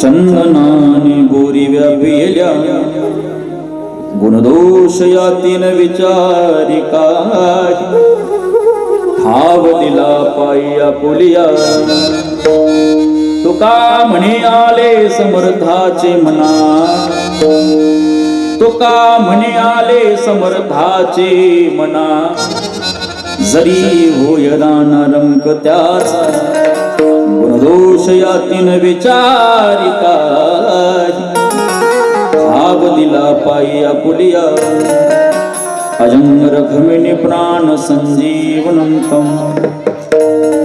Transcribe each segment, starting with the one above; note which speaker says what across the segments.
Speaker 1: चंदनाने गोरी व्यापिल्या गुणदोष यातीन विचारिका ठाव दिला पाया पुलिया तुका म्हणे आले समर्थाचे मना तुका म्हणे आले समर्थाचे मना जरी होयना रंक त्याचा गुणदोष यातीन विचारिका भाव दिला पायी पुलिया अजंग रखमिनी प्राण संजीवनंतम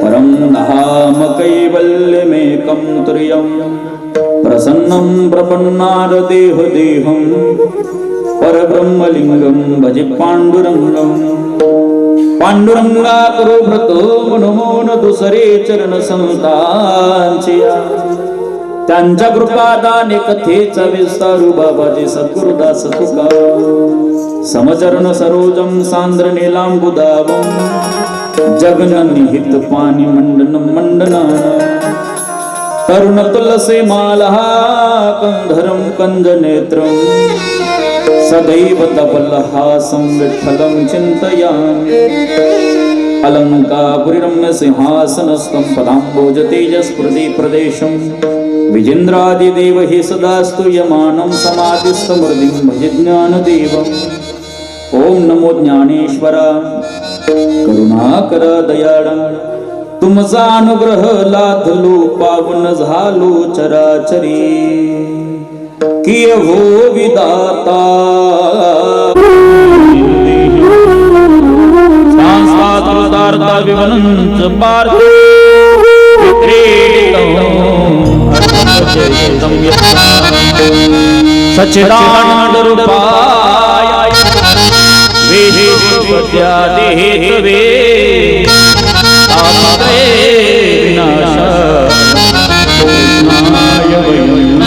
Speaker 1: परम धाम कैवल्यमेकं तुर्यं प्रसन्नं प्रपन्नार देह देहं परब्रह्मलिंगं भजे पांडुरंगं पांडुरंगा करो व्रतो मनोमोन दुसरे चरण संतांचिया त्यांच्या कृपादाने कथेचा विस्तारू बाबाजी सद्गुरुदास तुका समचरण सरोजम सांद्र नीलांबुदावं जगन निहित पाणी मंडन मंडना तरुण तुलसे मालहा कंधरम कंज नेत्रम सदैव तपलहासं विठ्ठलं चिन्तयामि अलंकापुरीरम्य सिंहासनस्थं पदाम्बोज तेजस्प्रदे प्रदेशं विजेन्द्रादिदेव हि सदा स्तूयमानं समाधिस्थमूर्तिं भजे ज्ञानदेवम् ओम नमो ज्ञानेश्वरा करुणाकर दयाळा तुमचा अनुग्रह लाधलो पावन झालो चराचरी किय हो विदाता सांसारता विवनंच पार्थ सच्चिदानंद रूपाय वेशोपद्या देहेतवे तापत्रे विनाशाय वयं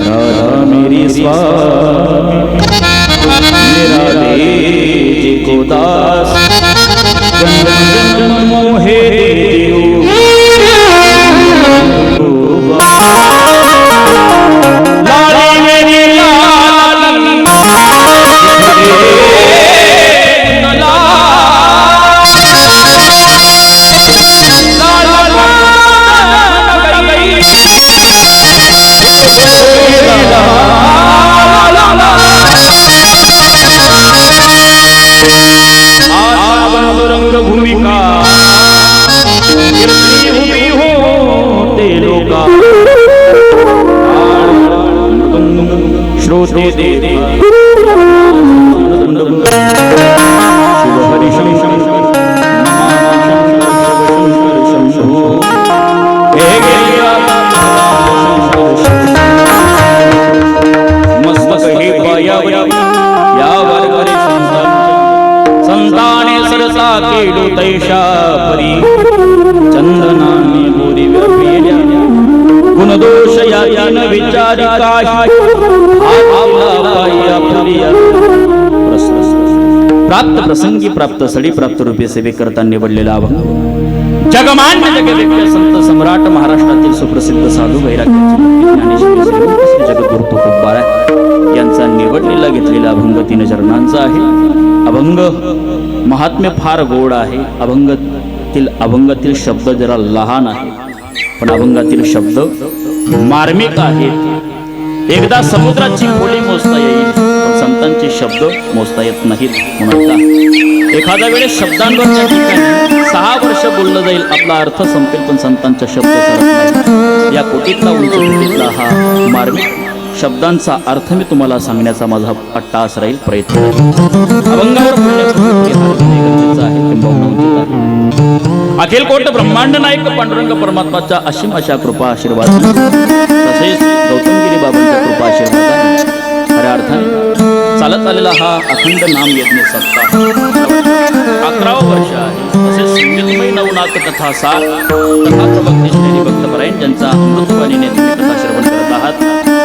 Speaker 1: राधा मेरी स्वामी मेरा जी को दास जन्म मोहे
Speaker 2: la la la
Speaker 1: श्रोते देते शिव हरी शंकर हे गेल्या मस्तक हे पायावरी या वारकरी संताने सरसा केलो तैशा परी चंदनाने बोरी व्यापिल्या गुणदोष यातीन विचारी काशी प्राप्त प्रसंगी प्राप्त सडी प्राप्त रूपी सेवे करता निवडलेला अभंग जगमान्य जगवेद्य संत सम्राट महाराष्ट्रातील सुप्रसिद्ध साधू वैराग्याचे जगद्गुरु तुकोबारा यांचा निवडलेला घेतलेला अभंग 3 चरणांचा आहे. अभंग महात्म्य फार गोड आहे. अभंगातील शब्द जरा लहान आहे पण अभंगातील शब्द मार्मिक आहेत. एकदा समुद्राची खोली मोजता येईल पण संतांचे शब्द मोजता येत नाहीत. म्हणून एखाद्या वेळेस शब्दांवर त्या ठिकाणी 6 वर्ष बोललं जाईल आपला अर्थ संपेल पण संतांचा शब्द सरत नाही. या कोटीतला उंच कोटीतला हा मार्मिक शब्दांचा अर्थ मी तुम्हाला सांगण्याचा माझा अट्टास राहील प्रयत्न. अभंगावर गरजेचं आहे किंबहुना उचित आहे. अखिल कोट ब्रह्मांड नायक पांडुरंग परमात्माच्या असीम अशा कृपा आशीर्वाद तसेच गौतमगिरी बाबांच्या कृपा आशीर्वाद खऱ्या अर्थाने चालत आलेला हा अखंड नाम यज्ञ सप्ताह 11व वर्ष आहे. तसेच संगीतमय नवनाथ कथा सार कथा प्रवक्ते श्री भक्तपरायण ज्यांचा अमृतवाणीने तुम्ही कथा श्रवण करत आहात.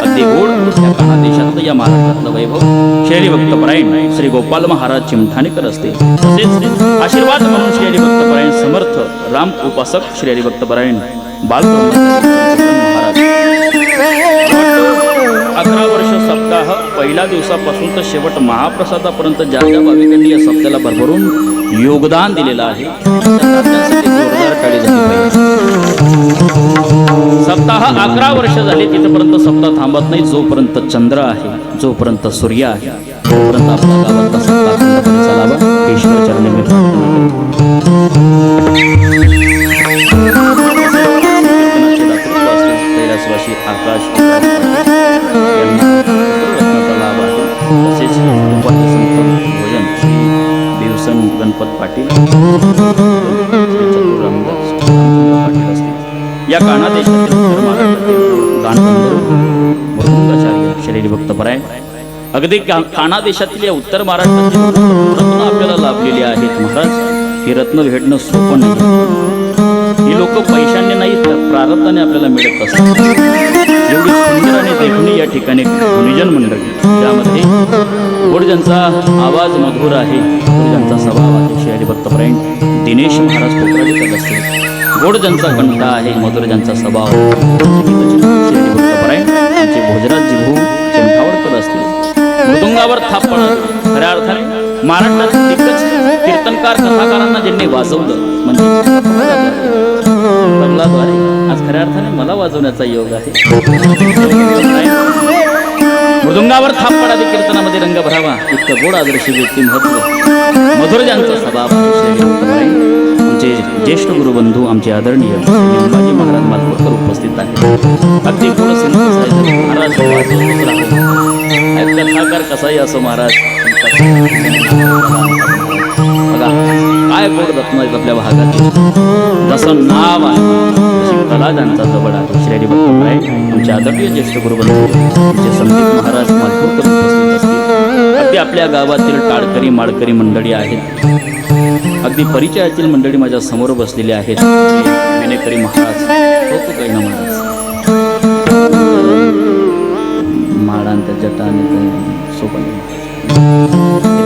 Speaker 1: अगदी गोड या काना देशातलं या महाराष्ट्रातलं वैभव श्री भक्तपरायण श्री गोपाल महाराज चिमठाणेकर असते. तसेच आशीर्वाद म्हणून श्री भक्तपरायण समर्थ राम उपासक श्री भक्तपरायण महाराज 11 वर्ष सप्ताह पहिल्या दिवसापासून तर शेवट महाप्रसादापर्यंत ज्या ज्या भाविकांनी या सप्त्याला भरभरून योगदान दिलेलं आहे जोरदार टाळी झाली पाहिजे. सप्ताह 11 वर्ष झाले तिथपर्यंत सप्ताह थांबत नाही. जोपर्यंत चंद्र आहे जोपर्यंत सूर्य आहे तोपर्यंत आपल्या गावातला सप्ताह चालावा ईश्वर चरणी मी कैलासवासी आकाश तसेच भोजन श्री देवसन गणपत पाटील रामदास पाटील असतील. या काना देशातील गानगंधर्व श्री भक्तपरायण अगदी काना देशातील या उत्तर महाराष्ट्रातील रत्न आपल्याला लाभलेली आहेत. महाराज ही रत्न भेटणं सोपं नाही. ही लोक पैशाने नाही तर प्रारब्धाने आपल्याला मिळत असतात. एवढी सुंदर आणि देखणी या ठिकाणी गुणीजन मंडळी त्यामध्ये गोड ज्यांचा आवाज मधुर आहे गोड ज्यांचा स्वभाव आहे श्री हरिभक्तपरायण दिनेश महाराज कोकराडीकर असतील. गोड ज्यांचा कंठ आहे मधुर ज्यांचा स्वभाव श्री हरिभक्तपरायण आमचे भोजराज जिभू चिमठावडकर असतील. मृदुंगावर थापण खऱ्या अर्थाने महाराष्ट्रातील दिग्गज कीर्तनकार कथाकारांना ज्यांनी वाजवलं म्हणजे तबलाद्वारे आज खऱ्या अर्थाने मला वाजवण्याचा योग आहे. मृदुंगावर थाप पडावी कीर्तनामध्ये रंग भरावा इतकं गोड आदर्शी व्यक्ती महत्व मधुर ज्यांचा स्वभाव आमचे ज्येष्ठ गुरुबंधू आमचे आदरणीय संभाजी महाराज मालपूरकर उपस्थित आहेत. अगदी गोड महाराज कथाकार कसाही असो महाराज बघा काय गोड रत्न आहेत आपल्या भागात. जसं नाव आहे तशी कला त्यांचा जवळ आहे. श्री हरिभक्तपरायण आमचे आदरणीय ज्येष्ठ गुरुबंधू आमचे संदीप महाराज मालपूरकर उपस्थित असतील. अगदी आपल्या गावातील टाळकरी माळकरी मंडळी आहेत. अगदी परिचयातील मंडळी माझ्या समोर बसलेली आहेत. विनेकरी महाराज होतो काही ना महाराज माडांच्या जटा आणि सोबत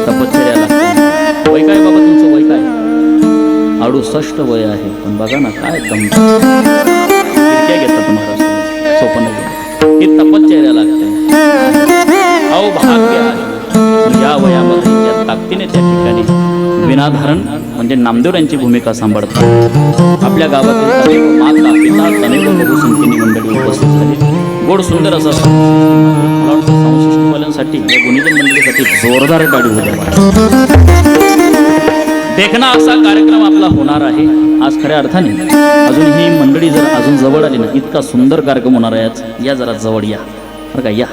Speaker 1: तपश्चर्या लागतात. वय काय बाबा तुमचं वय काय 68 वय आहे पण बघा ना काय दम घेतात महाराज सोपं नाही. ही तपश्चर्या लागते. अहो भाग्य आहे या वयामध्ये या ताकदीने त्या ठिकाणी विनाधारण म्हणजे नामदेव यांची भूमिका सांभाळतात. आपल्या गावातील तनेव माता पिता तनेव बहुसंख्येने मंडळी उपस्थित झाली. गोड सुंदर असा संसृष्टीवाल्यांसाठी या गुणीजन मंडळीसाठी जोरदार गाडी होत्या. देखना असा कार्यक्रम आपला होणार आहे आज. खऱ्या अर्थाने अजून ही मंडळी जर अजून जवळ आली ना इतका सुंदर कार्यक्रम होणार आहे आज. या जरा जवळ या बरं का या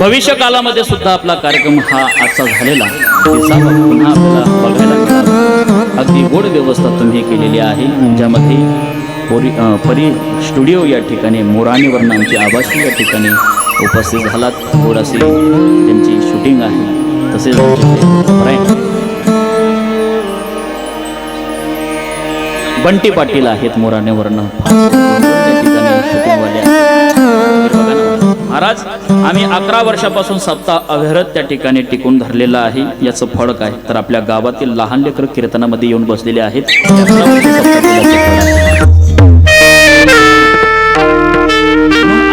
Speaker 1: भविष्य कालामध्ये सुद्धा आपला कार्यक्रम हा आजचा झालेला दिसावा पुन्हा आपल्याला बघायला मिळाला. अगदी गोड व्यवस्था तुम्ही केलेली आहे, ज्यामध्ये परी स्टुडिओ या ठिकाणी मोराणीवरून आमची आभासी या ठिकाणी उपस्थित झालात. थोरासी त्यांची शूटिंग आहे, तसेच बंटी पाटील आहेत मोराणीवरून त्या ठिकाणी शूटिंगवाले आहेत. महाराज, आम्ही 11 वर्षापासून सप्ताह अविरत त्या ठिकाणी टिकून धरलेला आहे. याचं फळ काय तर आपल्या गावातील लहान लेकर कीर्तनामध्ये येऊन बसलेले आहेत.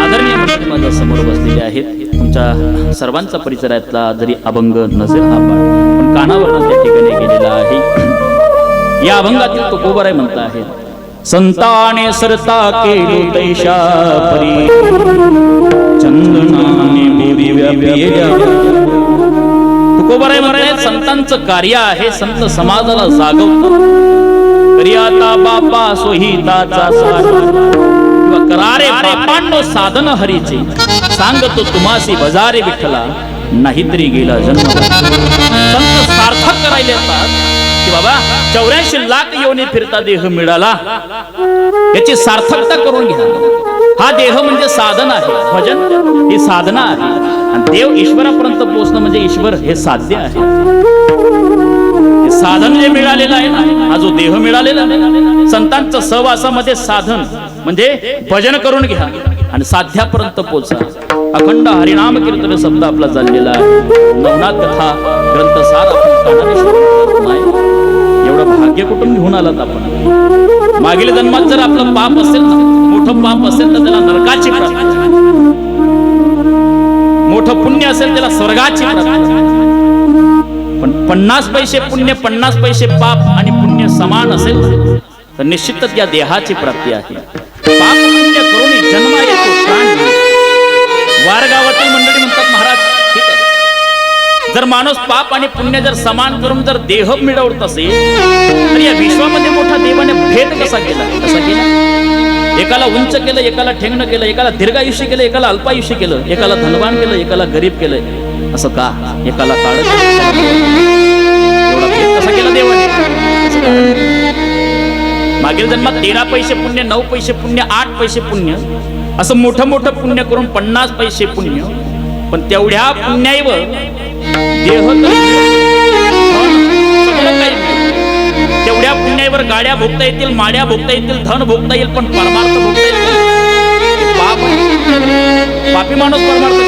Speaker 1: आदरणीय मंडळी माझ्या समोर बसलेले आहेत. तुमच्या सर्वांचा परिचयातला जरी अभंग नसेल हा पण कानावर त्या ठिकाणी गेलेला आहे. या अभंगातील तुकोबराय म्हणता आहेत, संताने सरता केलो तैशा परी चंदनाने बोरी व्यापिल्या. तुकोबराय म्हणतात संतांचं कार्य आहे, संत समाजाला जागवतो. तरी आता बापा सोहिताचा करारे बापांनो साधन हरीचे सांगतो तुम्हासी बजारे विठ्ठला नाहीतरी गेला जन्म. संत सार्थक करायला येतात की बाबा 84 लाख योनी फिरता देह मिळाला, याची सार्थकता करून घ्या. हा देह म्हणजे साधन आहे, भजन ही साधना आहे, आणि देव ईश्वरापर्यंत पोहोचणं म्हणजे ईश्वर हे साध्य आहे. हे साधन जे मिळालेलं आहे ना, हा जो देह मिळालेला आहे, संतांच्या सहवासामध्ये साधन म्हणजे भजन करून घ्या आणि साध्यापर्यंत पोहोचा. अखंड हरिनाम कीर्तन शब्द आपला चाललेला आहे. नवनाथ कथा ग्रंथसार आपण एवढं भाग्य कुठून घेऊन आलात आपण. मागील जन्मात जर आपलं पाप असेल ना, मोठं पाप असेल तर त्याला नरकाची प्राप्ती, मोठं पुण्य असेल त्याला स्वर्गाची प्राप्ती. पण 50 पैसे पुण्य 50 पैसे पाप आणि पुण्य समान असेल तर निश्चितच या देहाची प्राप्ती आहे. पाप पुण्य करून जन्म येतो, प्राण. वारगावातील मंडळी म्हणतात महाराज ठीक आहे, जर माणूस पाप आणि पुण्य जर समान करून जर देह मिळवत असेल तर या विश्वामध्ये मोठा देवाने भेद कसा केला. एकाला उंच केलं, एकाला ठेंगणं केलं, एकाला दीर्घायुष्य केलं, एकाला अल्पायुष्य केलं, एकाला धनवान केलं, एकाला गरीब केलं. असं का? एकाला काळ एवढा भेद कसा केला देवाने? मागील जन्मात 13 पैसे पुण्य, 9 पैसे पुण्य, 8 पैसे पुण्य, असं मोठं मोठं पुण्य करून 50 पैसे पुण्य. पण तेवढ्या पुण्याईवर देह तेवढ्या पुण्याईवर गाड्या भोगता येतील, माड्या भोगता येतील, धन भोगता येईल, पण परमार्थ भोगता येईल. पापी माणूस परमार्थ.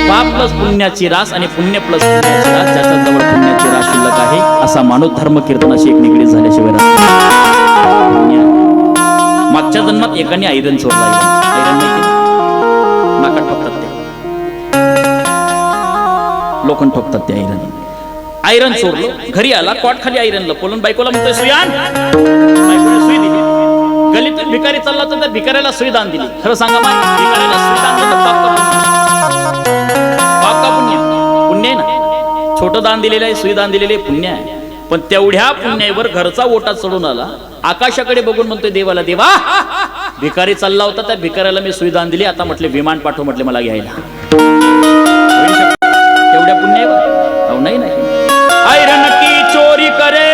Speaker 1: पाप प्लस पुण्याची रास आणि पुण्य प्लस पुण्याची रास, ज्याच्या जवळ पुण्याची रास शिल्लक आहे असा माणूस धर्म कीर्तनाशी एक निगडीत झाल्याशिवाय. मागच्या जन्मात एकाने ऐरन चोरला. ऐरन नाही नाकात ठोकतात ते लोखंड, ठोकतात ते ऐरन. ऐरन चोरलं, घरी आला, कॉट खाली ऐरन लपवलं, बायकोला म्हणतोय सुयान. बायकोने सुई दिली. गलीतून भिकारी चालला तर त्या भिकाऱ्याला सुई दान दिली. खरं सांगा माय, भिकाऱ्याला सुई दान दिलं पाप का पुण्य? पुण्य आहे ना. छोटं दान दिलेलं आहे, सुई दान दिलेले पुण्य आहे. पण तेवढ्या पुण्यावर घरचा ओटा चढून आला, आकाशाकडे बघून म्हणतोय देवाला, देवा भिकारी चालला होता, त्या भिकाऱ्याला मी सुई दान दिली, आता म्हटले विमान पाठव, म्हटले मला घ्यायला. तेवढ्या पुण्यावर अहो नाही. ऐरन की चोरी करे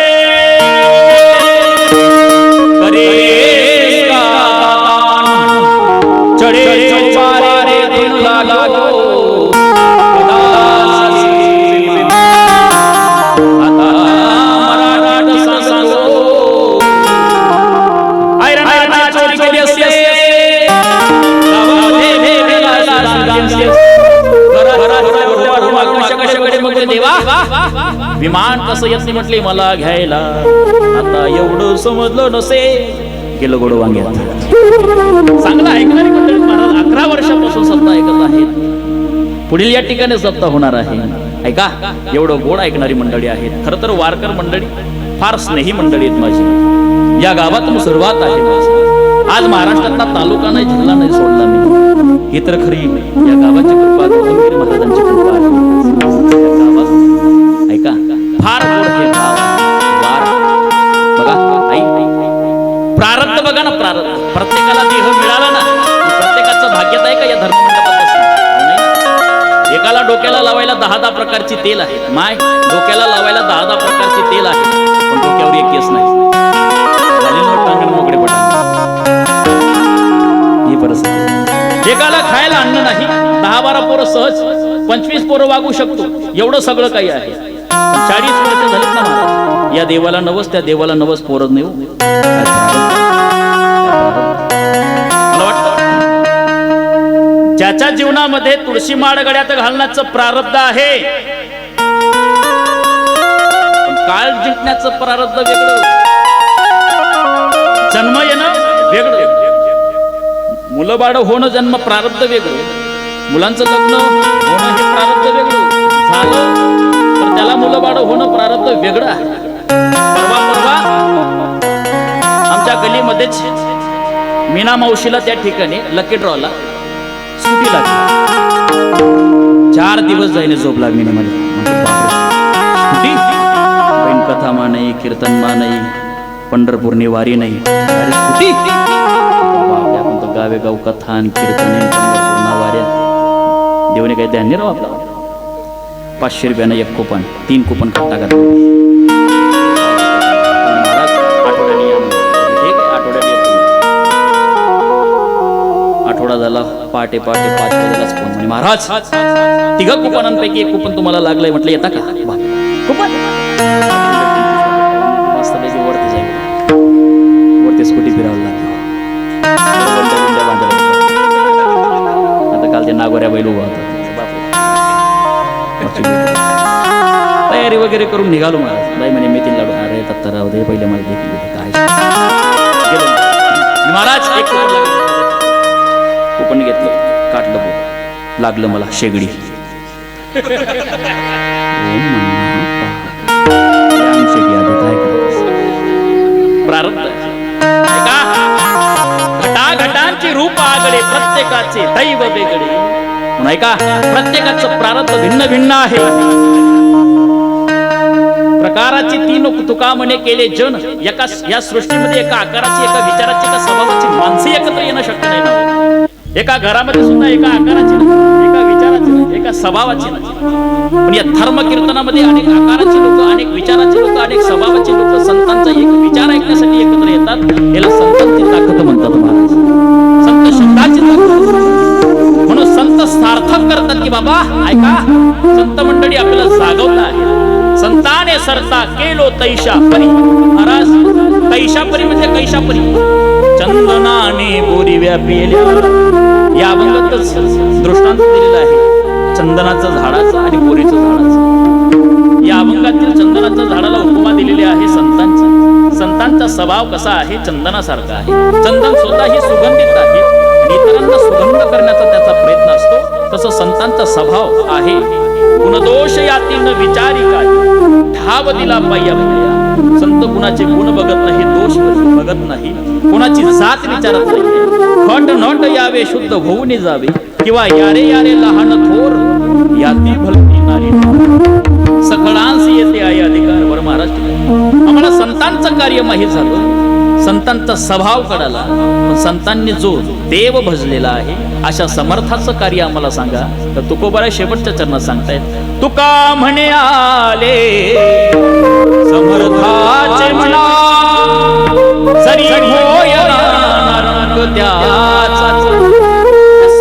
Speaker 1: चढे चौबारे दिन लागो. विमान कसं येत म्हटले मला घ्यायला. आता एवढं समजलं नसे गेलं गोड वांग्यात. चांगला ऐकणारी मंडळी महाराज 11 वर्षापासून सत्ता ऐकत आहेत. पुढील या ठिकाणी सत्ता होणार आहे. ऐका, एवढं गोड ऐकणारी मंडळी आहेत. खरं तर वारकर मंडळी फार स्नेही मंडळी आहेत माझी. या गावातून सुरुवात आहे माझी. आज महाराष्ट्रातला तालुका नाही, जिल्हा नाही सोडला मी. ही तर खरी या गावाची कृपा, गौतमगिरी महाराजांची कृपा आहे. ऐका, फार गोड हे गाव. बघा आई, प्रारब्ध बघा ना, प्रारब्ध देह मिळाला ना, प्रत्येकाचं भाग्यात आहे का या धर्ममंडपात बसणं? नाही. एकाला डोक्याला लावायला 10 प्रकारची तेल आहे. माय डोक्याला लावायला 10 प्रकारची तेल आहे, पण डोक्यावर एक केस नाही. मोकळे पडा ही परिस्थिती. एकाला खायला अन्न नाही, 10-12 पोरं सहज, 25 पोरं वागू शकतो, एवढं सगळं काही आहे. 40 वर्ष झालीत ना महाराज, या देवाला नवस त्या देवाला नवस पोरत नाही. मला वाटतं ज्याच्या जीवनामध्ये तुळशी माळ गळ्यात घालण्याचं प्रारब्ध आहे, पण काळ जिंकण्याचं प्रारब्ध वेगळं, जन्म येणं वेगळं, मुलं बाळ होणं जन्म प्रारब्ध वेगळं, मुलांचं लग्न होणं हे प्रारब्ध वेगळं झालं तर त्याला मुलं बाळ होणं प्रारब्ध वेगळं आहे. परवा आमच्या गलीमध्येच मीना मावशीला त्या ठिकाणी लकी ड्रॉला स्कूटी लागली. 4 दिवस जाईने झोप लागली नाही मला. स्कूटी पण कथा मा नाही, कीर्तन मा नाही, पंढरपूरनी वारी नाही, अरे स्कूटी आपण तर गावे गाव कथा आणि कीर्तन पंढरपूर वाऱ्या देवने काही ध्यान नाही राव आपला. 500 रुपयानं 1 कुपन, 3 कुपन खट्टा करतो. आठवडा झाला, पहाटे 5 वाजेलाच फोन म्हणे, महाराज 3 कुपनांपैकी 1 कुपन तुम्हाला लागलंय. म्हटलं येता का कुपन? मस्तपैकी वरती जाईल, वरती स्कूटी फिरावं लागली. आता काल ते नागोऱ्या बैल उभा होता. तयारी वगैरे करून निघालो महाराज. बाई म्हणे मी 3 लाडू. अरे तत्तराव दे पहिले मला देखील काय गेलो महाराज. 1 कुपन घेतलं, काटलं पोट, लागलं मला शेगडी. प्रारब्ध घटाघटांची रूप आगळे, प्रत्येकाचे दैव वेगळे. नाही का, प्रत्येकाचं प्रारब्ध भिन्न भिन्न आहे. प्रकाराची 3 तुका म्हणे केले जन. या सृष्टीमध्ये एका आकाराची, एका विचाराची, एका स्वभावाची माणसे एकत्र येणं शक्य नाही ना. एका घरामध्ये सुद्धा एका आकाराची, एका विचाराची, एका स्वभावाची. पण या धर्म कीर्तनामध्ये अनेक आकाराची लोक, अनेक विचाराची लोक, अनेक स्वभावाची लोक संतांचा एक विचार ऐकण्यासाठी एकत्र येतात. याला संतांची ताकद म्हणतात महाराज. संत शब्दाची ताकद. म्हणून संत सार्थक करतात की बाबा ऐका, संत मंडळी आपल्याला जागवलं आहे. संताने सरता केलो तैशा परी. महाराज तैशापरी म्हणजे कैशापरी, चंदनाने बोरी व्यापिल्या. या अभंगातच दृष्टांत दिलेला आहे चंदनाचं झाडाचं आणि बोरीचं झाडाचं. या अभंगातील चंदनाच्या झाडाला उपमा दिलेली आहे संतांची. संतांचा स्वभाव कसा आहे, चंदनासारखा आहे. चंदन स्वतः ही सुगंधित आहे आणि इतरांना सुगंध करण्याचा त्याचा प्रयत्न असतो. तसं संतांचा स्वभाव आहे. गुणदोष यातील विचारी काय, ठाव दिला पाय्या भया. संत कुणाचे गुण बघत नाही, दोष बघत नाही, कुणाची जात विचारत नाही. खट नट यावे शुद्ध होऊन जावे, किंवा यारे यारे लहान थोर याती भलती नारी. सकळांस येते आहे अधिकार. वर महाराज आम्हाला संतांचं कार्य माहीत झालं, संतांचा स्वभाव कळाला. संतांनी जो देव भजलेला आहे अशा समर्थाचं कार्य आम्हाला सांगा. तर तुकोबारा शेवटच्या चरणात सांगतायत, तुका म्हणे आले समर्थाचे म्हणा, सरी होय रंग त्याचा.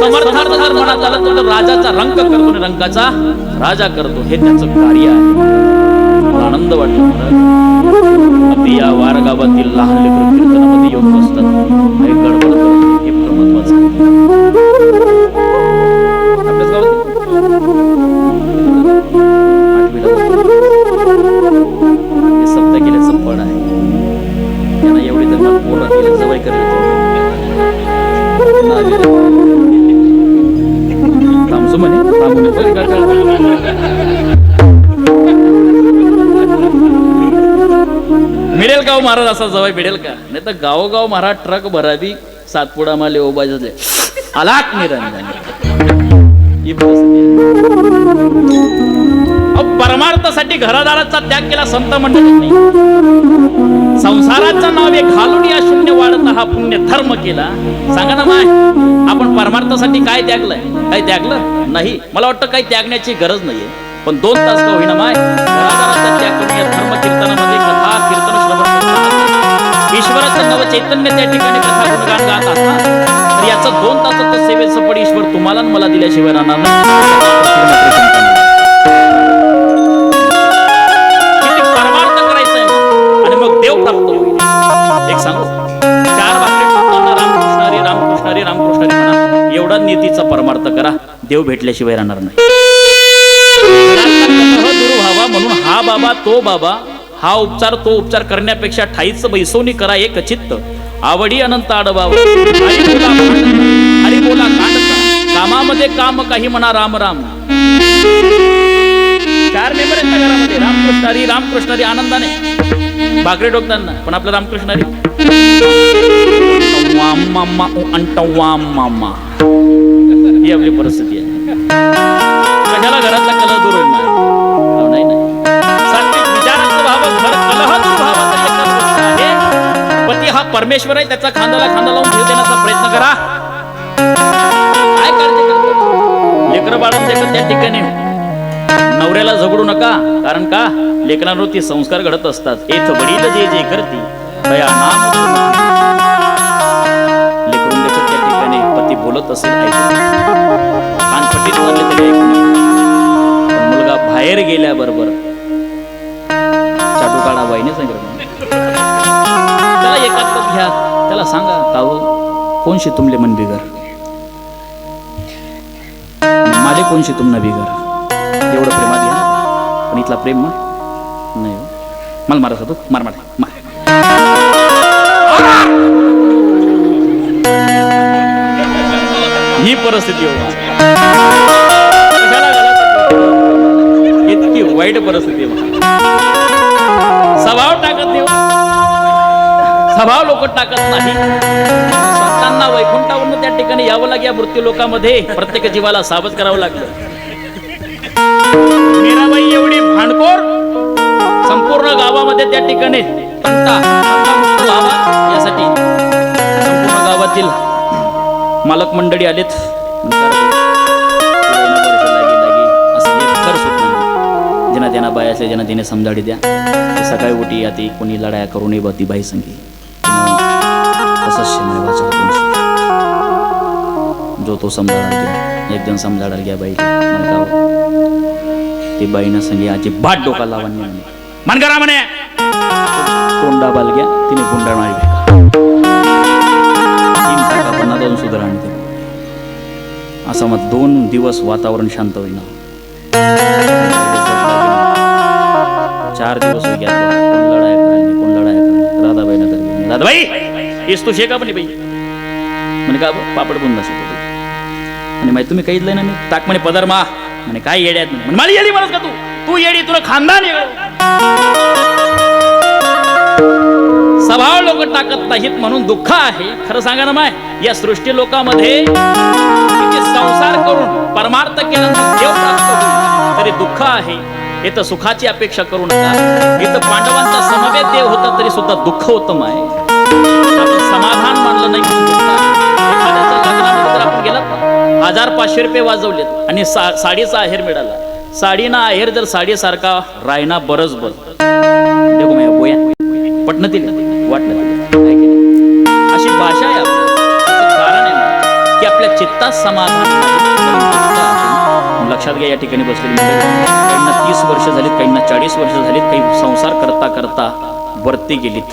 Speaker 1: समर्थाचा जर म्हणत आलं तर राजाचा रंग करतो आणि रंगाचा राजा करतो, हे त्याचं कार्य आहे. मला आनंद वाटतो. अगदी या वारगावातील लहान लेकरं कीर्तनामध्ये येऊन बसतात, हे गडबड करतात, हे महत्वाचं आपल्याच गावात हे सप्त केल्याचं फळ आहे. त्यांना एवढी जर मला पूर्ण केली सवय करत थांबसो म्हणे, मिळेल गाव महाराज असा जवळ मिळेल का? नाही तर गावोगाव महाराज ट्रक भरावी सातपुडा माले ओबाजले आलाक निरंजन. परमार्थासाठी घरादाराचा त्याग केला संत मंडळी. संसाराचं नावे घालून या शून्य वाढता हा पुण्य धर्म केला. सांगा ना माय, आपण परमार्थासाठी काय त्यागलंय? काही त्यागलं नाही. मला वाटतं काही त्यागण्याची गरज नाहीये, पण 2 तास का होईना माय घराघराचा त्याग करून या धर्म कीर्तनामध्ये कथा कीर्तन श्रवण करतात. ईश्वराचं नव चैतन्य त्या ठिकाणी कथा गुणगान गात असतात. तर याचं 2 तासाचं सेवेचं पड ईश्वर तुम्हाला मला दिल्याशिवाय राहणार नाही. देव प्राप्त होईल. एक सांगू, 4 भाकरी खाताना रामकृष्ण हरी रामकृष्ण हरी रामकृष्ण हरी म्हणा, एवढा नीतीचा परमार्थ करा, देव भेटल्याशिवाय राहणार नाही. दूर व्हावा म्हणून हा बाबा तो बाबा, हा उपचार तो उपचार करण्यापेक्षा ठाईच बैसोनी करा एक चित्त, आवडी अनंत आडबावा, हरी बोला कांडता, कामामध्ये काम काही म्हणा राम राम. 4 मेंबर आहेत घरामध्ये, रामकृष्ण हरी रामकृष्ण हरी आनंदाने भाकरी ठोकताना, पण आपलं रामकृष्ण हरी ही आपली परिस्थिती आहे. कशाला घरातला कलह दूर होईल? नाही नाही, सात्विक विचारांचा भाव घर कलह दूर भावाचा आहे. पती हा परमेश्वर आहे, त्याचा खांद्याला खांदा लावून ठेव देण्याचा प्रयत्न करा. काय काळजी करतो? लेकरं बाळांच्या त्या ठिकाणी नवऱ्याला झगडू नका, कारण का लेकरांवरती संस्कार घडत असतात. एथ वडील जे जे करती दया नाम लेकरून देखत त्या ठिकाणी पती बोलत असेल ऐकून कानपट्टीत मारले तरी ऐकून, पण मुलगा बाहेर गेल्याबरोबर चाटू काढा बाईने सांगितलं, त्याला एकात्मक घ्या, त्याला सांगा काव कोणशी तुमले मन बिगर माले कोणशी तुमना बिगर. एवढं प्रेमात घ्या, पण इथला प्रेम नाही. मला मारत होतो, मार मार मार. ही परिस्थिती इतकी वाईट परिस्थिती. स्वभाव टाकत नाही, स्वभाव लोक टाकत नाही. संतांना वैकुंठावरून त्या ठिकाणी यावं लागेल. या मृत्यू लोकांमध्ये प्रत्येक जीवाला सावध करावं लागलं. मीराबाई एवढी भांडखोर, संपूर्ण गावामध्ये त्या ठिकाणी यासाठी संपूर्ण गावातील मालक मंडळी आलेत. ज्यांना त्यांना बाय असले ज्यांना तिने समजाडी द्या. सकाळी उठी याती कोणी लढाया करू नये बती बाई संगी तसंच जो तो समजाडायला घ्या. एक जण समजाडायला घ्या बाई ती बाईनं संगी आजी बाट डोका लावा मन करा म्हणे तोंडा बाल घ्या. तिने गुंडा मारी दोन सुधारा आणि असं मग 2 दिवस वातावरण शांत होईना. 4 दिवस हो गया. कोण लढाया करायला कोण लढाया करायला. राधाबाईनं तर राधाबाई येस तू शेका पण बाई म्हणे का पापड बुंदा शिकतो आणि माहिती तुम्ही काही ना मी ताक म्हणे पदर मा म्हणे काय येड्यात म्हणे मला येडी म्हणत का तू येडी तुला खानदान स्वभाव लोक टाकत नाहीत म्हणून दुःख आहे. खरं सांगा ना माय या सृष्टी लोकांमध्ये संसार करून परमार्थ केल्यानंतर देव प्राप्त होईल तरी दुःख आहे. इथं सुखाची अपेक्षा करू नका. इथं पांडवांचा समवेत देव होता तरी सुद्धा दुःख होतं माय. आपण समाधान मानलं नाही एखाद्याच्या लग्नामध्ये आपण गेलात 1000-500 रुपये वाजवलेत आणि साडीचा आहेर मिळाला. साडीना आहेर जर साडीसारखा रायना बरच बर देखो माया बोया पटणं दिलं वाटणं दिलं अशी भाषा आहे. कारण आहे ना की आपल्या चित्तात समाधान लक्षात घ्या. या ठिकाणी बसलेली काहींना 30 वर्ष झालीत, काहींना 40 वर्ष झालीत, काही संसार करता करता वरती गेलीत.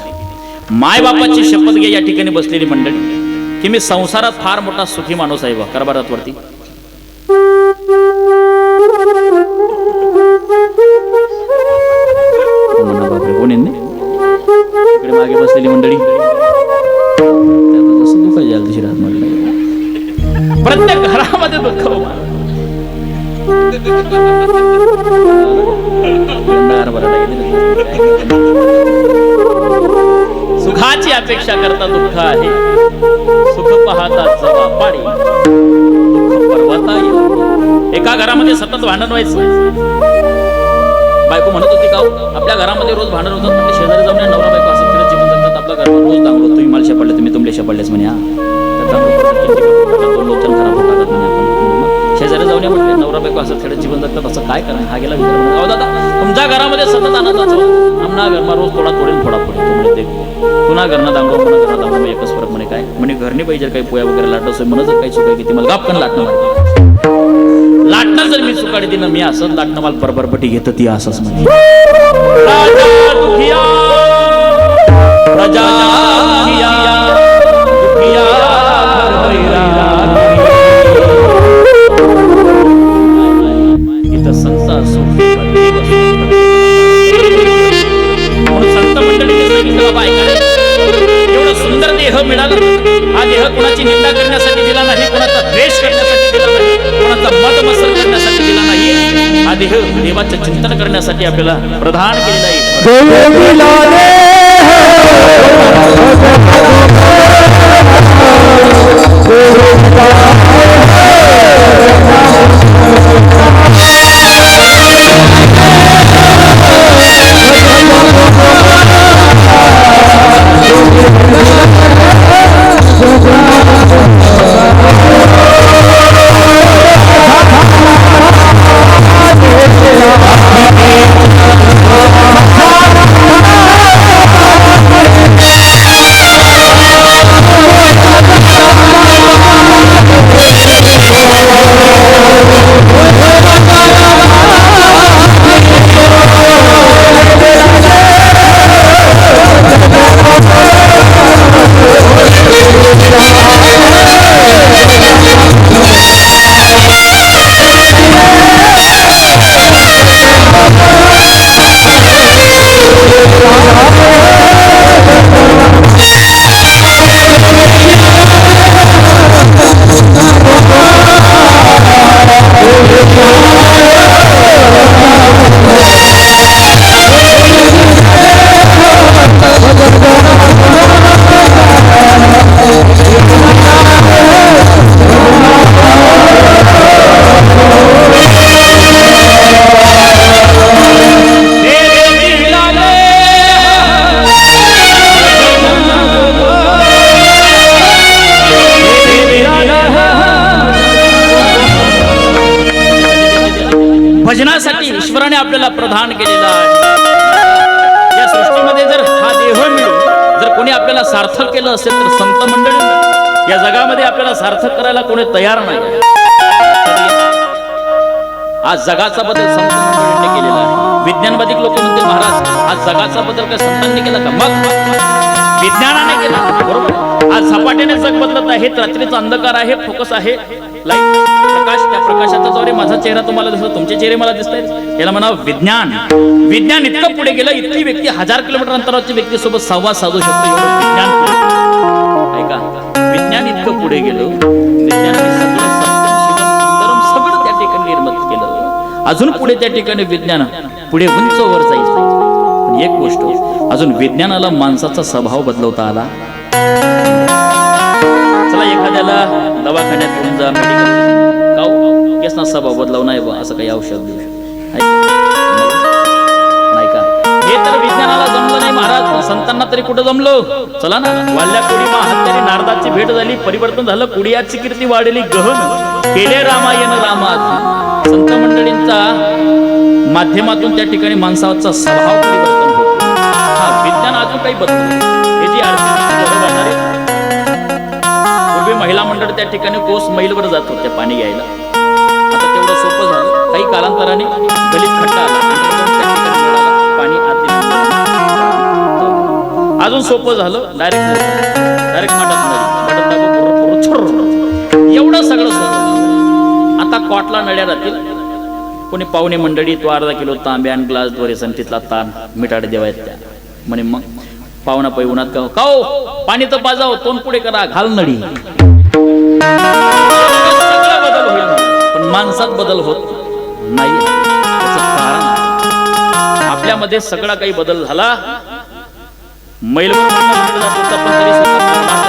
Speaker 1: मायबापाची शपथ घ्या या ठिकाणी बसलेली मंडळी की मी संसारात फार मोठा सुखी माणूस आहे. कारभारात वरती बापरे कोण इकडे मागे बसलेली मंडळी जसं दुःख जाल तशी राहत म्हटलं प्रत्येक घरामध्ये दुःख सुखाची अपेक्षा करता दुःख आहे. सुख पाहता जवा पाडी दुःख पर्वता येईल. एका घरामध्ये सतत भांडण व्हायचं. बायको म्हणत होती का आपल्या घरामध्ये रोज भांडण होतात म्हणजे शेजारी जाऊन नवरा बायको असं फिरत आपला घर रोज दांगलो, तुम्ही मला शेपडले तुम्ही तुमले शेपडलेस म्हणे. हा लोचन खराब होतात म्हणे. आपण शेजारी जाऊन म्हटले नवरा बायको असं थेडं जीवन जगतात असं काय करा. हा गेला विचार दादा तुमच्या घरामध्ये सतत आनंदाचं आमना घरमा रोज थोडा थोडे फोडा फोडे तुम्हाला ते पुन्हा घरना दांगलो पुन्हा घरात दांगलो एकच फरक म्हणे. काय म्हणे घरने पाहिजे काही पोया वगैरे लाटत असो म्हणत काही चुकाय की ती मला गापकन लाटणं मारते. लाटणं जर मी चुकाडी दिलं मी असंच लाटणं मला बरबरपटी घेत ती असंच म्हणे. राजा दुखिया प्रजा दुखिया दुखिया इथं संसार सुख संत मंडळीने सांगितलं बाबा एवढं सुंदर देह मिळाला. हा देह कुणाची निंदा करण्यासाठी दिला नाही, कुणाचा द्वेष करण्यासाठी दिला नाही, कुणाचा मदमत्सर करण्यासाठी दिला नाही. हा देह देवाचं चिंतन करण्यासाठी आपल्याला प्रदान केलेला आहे. भजनासाठी ईश्वराने आपल्याला प्रदान केलेला आहे. या सृष्टीमध्ये जर हा देह मिळून जर कोणी आपल्याला सार्थक केलं असेल तर संत मंडळी. या जगामध्ये आपल्याला सार्थक करायला कोणी तयार नाही. आज जगाचा बदल संत मंडळींनी केलेला आहे. विज्ञानवादी लोक म्हणते महाराज आज जगाचा बदल काय संतांनी केला का? मग विज्ञानाने केला. बरोबर. आज झपाट्याने जग बदलत आहे. रात्रीचा अंधकार आहे, फोकस आहे, लाईट प्रकाश. त्या प्रकाशाचा जोरे माझा चेहरा तुम्हाला दिसतो, तुमचे चेहरे मला दिसत आहेत. याला म्हणा विज्ञान. विज्ञान इतकं पुढे गेलं इतकी व्यक्ती 1000 किलोमीटर अंतरावरची व्यक्ती सोबत संवाद साधू शकतो. एवढं विज्ञान ऐका विज्ञान इतकं पुढे गेलं. विज्ञानाने सगळं सत्यम शिवम सुंदरम सगळं त्या ठिकाणी निर्मित केलं. अजून पुढे त्या ठिकाणी विज्ञान पुढे उंच वर जाईल. पण एक गोष्ट अजून विज्ञानाला माणसाचा स्वभाव बदलवता आला. चला एखाद्याला दवाखान्यात घेऊन जा, मेडिकल काऊ केस ना स्वभाव बदलाव नाही बा असं काही औषध देऊ नाही का? हे तर विज्ञानाला जमलं नाही महाराज. संतांना तरी कुठं जमलं? चला ना वाल्या कोडी महात्याने नारदाची भेट झाली, परिवर्तन झालं, कुडियाची कीर्ती वाढली गहन, केले रामायण रामात. संत मंडळींचा माध्यमातून त्या ठिकाणी माणसाचा स्वभाव परिवर्तन होतो. हा विज्ञान अजून काही बदललं. हे जी पूर्वी महिला मंडळ त्या ठिकाणी कोस मैलवर जात होते पाणी घ्यायला. आता तेवढं सोपं झालं. काही कालांतराने गलीत खड्डा आला, पाणी आत अजून सोपं झालं. डायरेक्ट एवढं सगळं सोपं. आता कॉटला नळ्या राहतील. कोणी पाहुणे मंडळी तो अर्धा किलो तांब्या आणि ग्लास द्वारे संतीतला ताण मिठाडे देवायत त्या म्हणे. मग पाहुणा पै उन्हात काओ पाणी तर पाजाव, तोंड पुढे करा, घाल नळी. सगळा बदल होईल पण माणसात बदल होत नाही. कारण आपल्यामध्ये सगळा काही बदल झाला.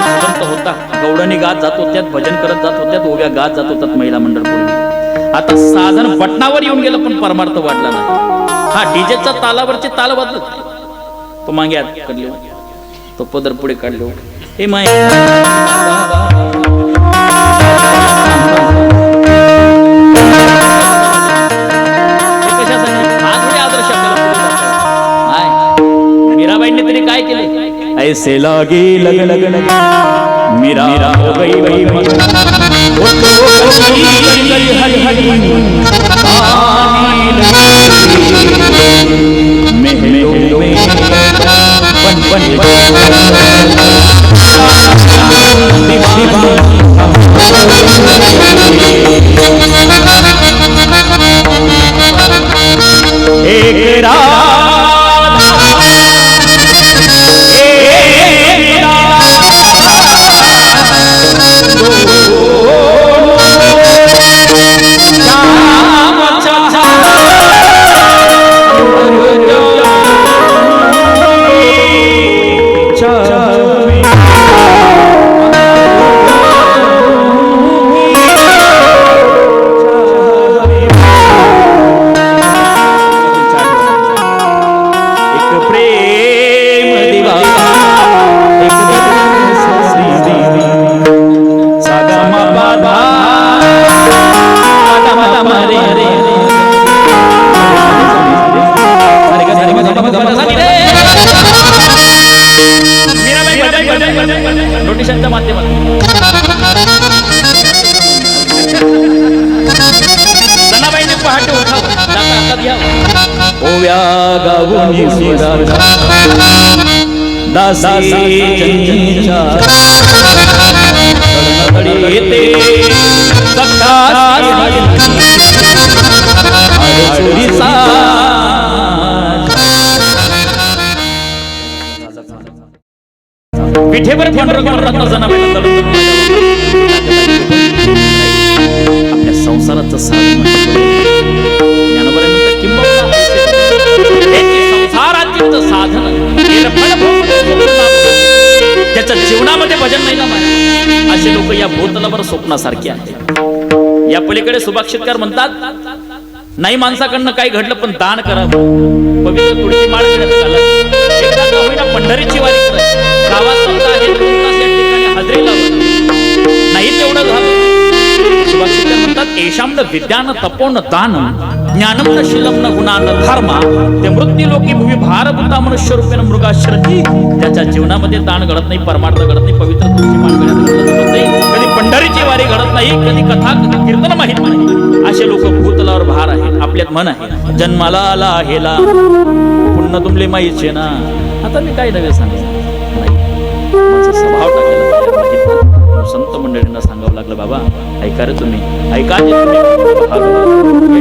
Speaker 1: जिवंत होता, गवळणी गात जात होत्यात, भजन करत जात होत्यात, ओव्या गात जात होतात महिला मंडळ पूर्वी. आता साधन बटनावर येऊन गेलं पण परमार्थ वाढला नाही. हा डीजेचा तालावरचे ताल बदलत तो मागे तो पदर पुढे काढलो. हे माय मीराबाईंनी तरी काय केले? ऐसे लागे लग लग लग मीरा हो गई वही एक नोटिशांच्या माध्यमातून जनाबाईने पहाटे उठावं ओव्या गावोनी सुराचा दासी चंचीच्या येते पिठेवर आपल्या संसाराचं साधन संसारातीत साधन त्याच्या जीवनामध्ये भजन नाही ना. असे लोक या भूतलावर स्वप्नासारखे आहेत. या पलीकडे सुभाषितकार म्हणतात नाही माणसाकडनं काही घडलं पण दान करावं. पवित्र तुळशी माळ एकदा गावीला पंढरीची वारी करायची. गावात संत आहे 2 तास या ठिकाणी हजेरी लावत नाही तेवढं झालं. सुभाषितकार म्हणतात एशाम विद्यान तपोन दान ज्ञानम न शीलम न गुणा न धर्मा ते मृत्यू लोकी भूमी भारभूता मनुष्य रूपेण मृगाश्रती. त्याच्या जीवनामध्ये दान घडत नाही, परमार्थ घडत नाही, पवित्र तुळशी माळ घडत नाही, कधी पंढरीची वारी घडत नाही, कधी कथा कीर्तन माहित नाही. असे लोक भूतलावर भार आहेत. आपल्यात मन आहे जन्माला आला हेला पुन्हा तुमले माहिती ना. आता मी काय नवे सांगायचं स्वभाव टाकायला संत मंडळींना सांगावं लागलं बाबा ऐका रे तुम्ही ऐका. या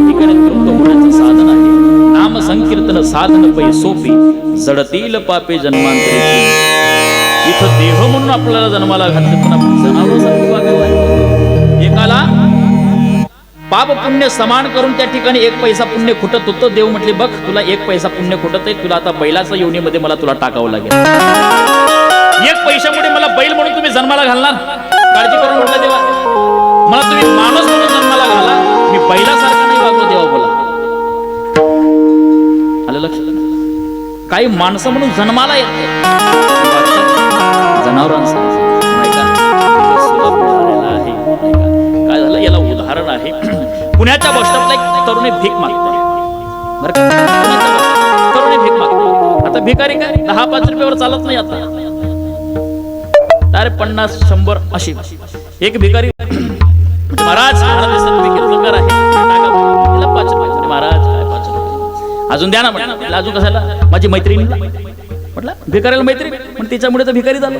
Speaker 1: ठिकाणी तृप्त होण्याचं साधन आहे. नाम संकीर्तन साधन पै सोपी जडतील पापे जन्मांतरी. इथं देह म्हणून आपल्याला जन्माला घातले पण आपण जनावरांसारखं वागावं. एकाला पाप पुण्य समान करून त्या ठिकाणी 1 पैसा पुण्य खुटत होतं. देव म्हटले बघ तुला 1 पैसा पुण्य खुटत आहे, तुला आता बैलाच्या योनीमध्ये मला तुला टाकावं लागेल. 1 पैशामुळे मला बैल म्हणून तुम्ही जन्माला घालणार? काळजी करून म्हटलं देवा मला तुम्ही माणूस म्हणून जन्माला घाला, मी बैलासारखं नाही वागलो देवा. बोला आलं लक्षात? काही माणसं म्हणून जन्माला येते जनावरांसारखं. काय झालं याला उदाहरण आहे. पुण्याच्या बस स्टॉपला एक तरुणी भीक मागते. बरं का तरुणी भीक मागते. आता भिकारी काय 10-5 रुपयावर चालत नाही. आता डायरेक्ट 50-100 अशी एक भिकारी महाराज कीर्तनकार आहे तिला 5 रुपये. महाराज काय 5 रुपये अजून द्या ना. म्हटलं अजून कशाला? माझी मैत्रीण म्हटलं भिकारीला मैत्रीण पण तिच्यामुळे तर भिकारी झालो.